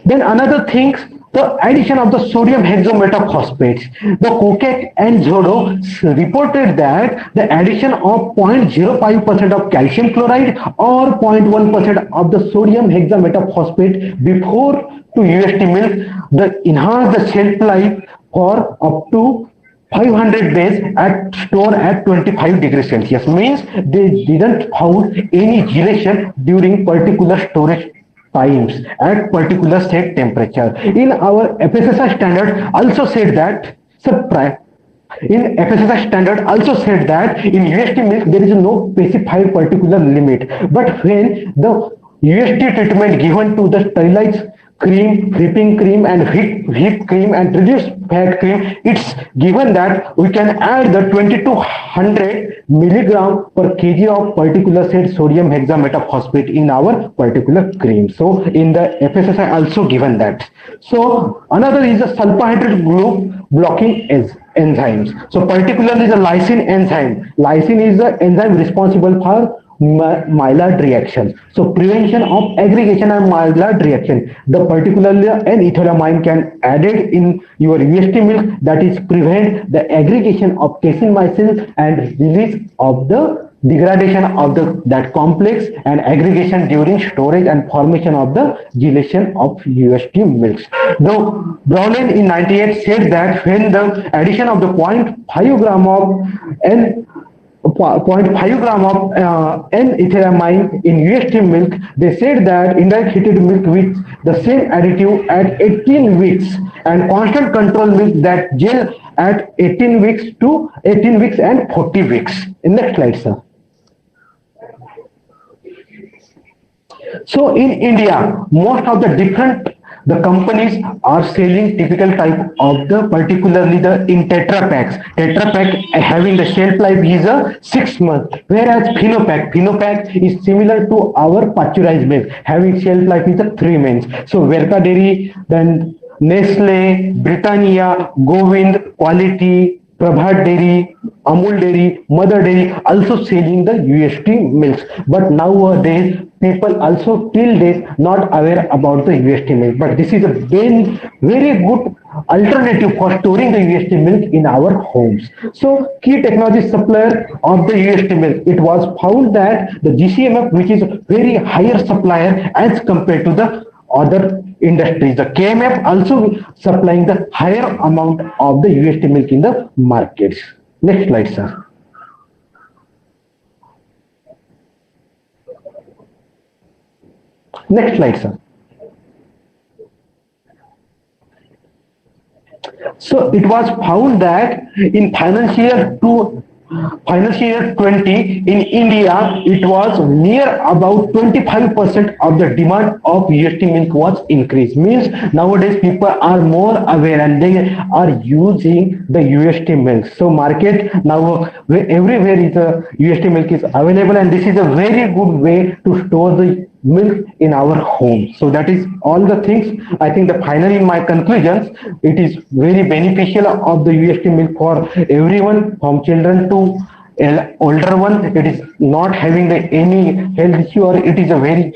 Then another thing, the addition of the sodium hexametaphosphates. The Kokek and Zodo reported that the addition of 0.05% of calcium chloride or 0.1% of the sodium hexametaphosphate before to UST milk, the enhance the shelf life for up to 500 days at store at 25 degrees Celsius. Means they didn't found any gelation during particular storage times at particular set temperature. In our FSSI standard also said that in FSSI standard also said that in UST milk there is no specified particular limit. But when the UST treatment given to the sterilized cream, whipping cream and whipped cream and reduced fat cream, it's given that we can add the 2200 milligram per kg of particular said sodium hexametaphosphate in our particular cream. So in the FSSI also given that. So another is the sulfhydryl group blocking enzymes. So particularly the lysine enzyme. Lysine is the enzyme responsible for Maillard reaction. So prevention of aggregation and Maillard reaction. The particularly N-ethylamine can added in your UST milk, that is prevent the aggregation of casein micelles and release of the degradation of that complex and aggregation during storage and formation of the gelation of UST milks. Though Browning in 98 said that when the addition of the 0.5 gram of 0.5 gram of N-ethylamine in UST milk, they said that indirect heated milk with the same additive at 18 weeks and constant control milk that gel at 18 weeks and 40 weeks. In next slide, sir. So in India, most of the companies are selling typical type of the particularly the in Tetra Paks. Tetra Pak having the shelf life is a 6 months, whereas Phenopack is similar to our pasteurized milk, having shelf life is a 3 months. So Verka Dairy, then Nestle, Britannia, Govind, Quality, Prabhat Dairy, Amul Dairy, Mother Dairy also selling the UST milks. But nowadays people also till date not aware about the UST milk. But this is a very good alternative for storing the UST milk in our homes. So key technology supplier of the UST milk, it was found that the GCMF, which is a very higher supplier as compared to the other industries. The KMF also supplying the higher amount of the UST milk in the markets. Next slide, sir. Next slide, sir. So it was found that in financial year 20 in India, it was near about 25% of the demand of UST milk was increased. Means nowadays people are more aware and they are using the UST milk. So market now everywhere is a UST milk is available, and this is a very good way to store the milk in our home. So that is all the things. I think the finally in my conclusions, it is very beneficial of the UST milk for everyone from children to older one. It is not having any health issue, or it is a very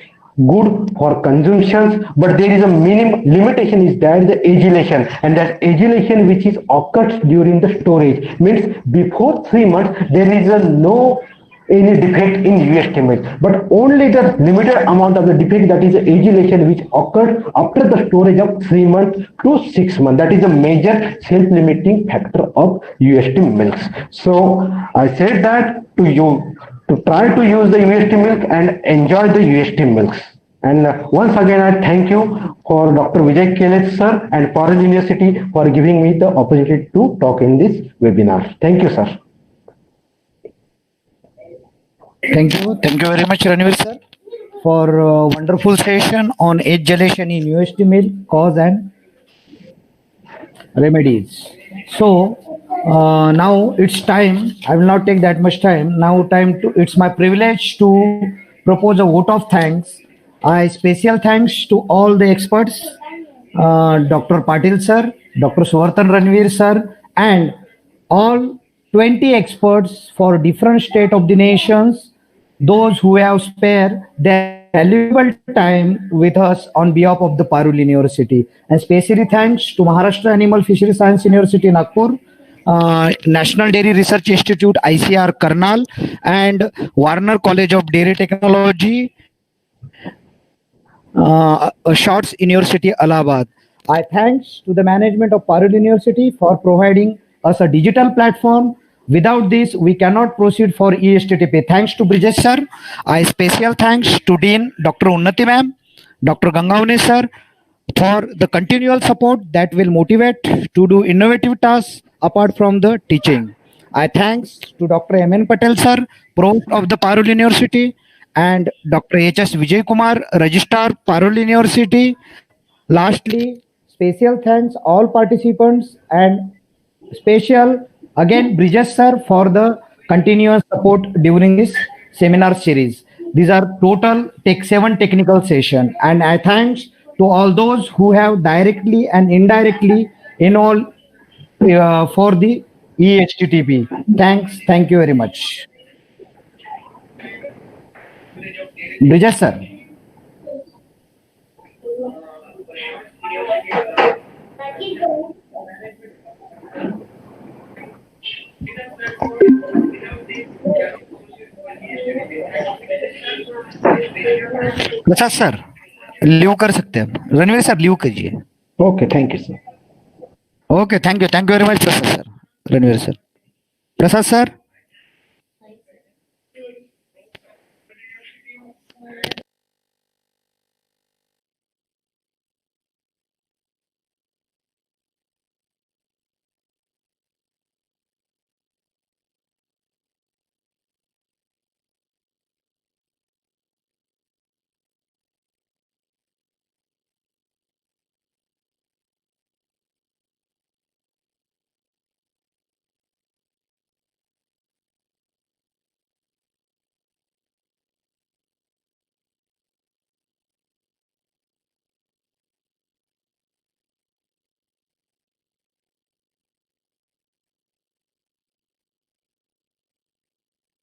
good for consumptions, but there is a minimum limitation is that the agilation, and that agilation which is occurs during the storage means before 3 months there is no any defect in UST milk, but only the limited amount of the defect, that is the agilation, which occurred after the storage of 3 months to 6 months. That is a major self-limiting factor of UST milks. So I said that to try to use the UST milk and enjoy the UST milks. And once again, I thank you for Dr. Vijay Kele sir and Parul University for giving me the opportunity to talk in this webinar. Thank you, sir. Thank you very much, Ranveer sir, for a wonderful session on age gelation in UST milk, cause and remedies. So now it's time. I will not take that much time. Now it's my privilege to propose a vote of thanks. I special thanks to all the experts, Dr. Patil sir, Dr. Suvartan Ranveer sir, and all 20 experts for different state of the nations, those who have spared their valuable time with us on behalf of the Parul University. And specially thanks to Maharashtra Animal Fishery Science University, Nagpur, National Dairy Research Institute, ICR, Karnal, and Warner College of Dairy Technology, Shorts University, Allahabad. I thanks to the management of Parul University for providing us a digital platform. Without this, we cannot proceed for ESTTP. Thanks to Brijesh sir. I special thanks to Dean Dr. Unnati ma'am, Dr. Gangavane sir for the continual support that will motivate to do innovative tasks apart from the teaching. I thanks to Dr. M.N. Patel sir, Provost of the Parul University, and Dr. H.S. Vijay Kumar, Registrar, Parul University. Lastly, special thanks all participants and special again Bridges sir for the continuous support during this seminar series. These are total Tech 7 technical session, and I thanks to all those who have directly and indirectly involved for the EHTTP. Thank you very much. Bridges sir. Prasad sir leave कर सकते हैं, Ranveer sir leave कीजिए. Okay, thank you, sir. Okay thank you very much Prasad sir, Ranveer sir. Prasad sir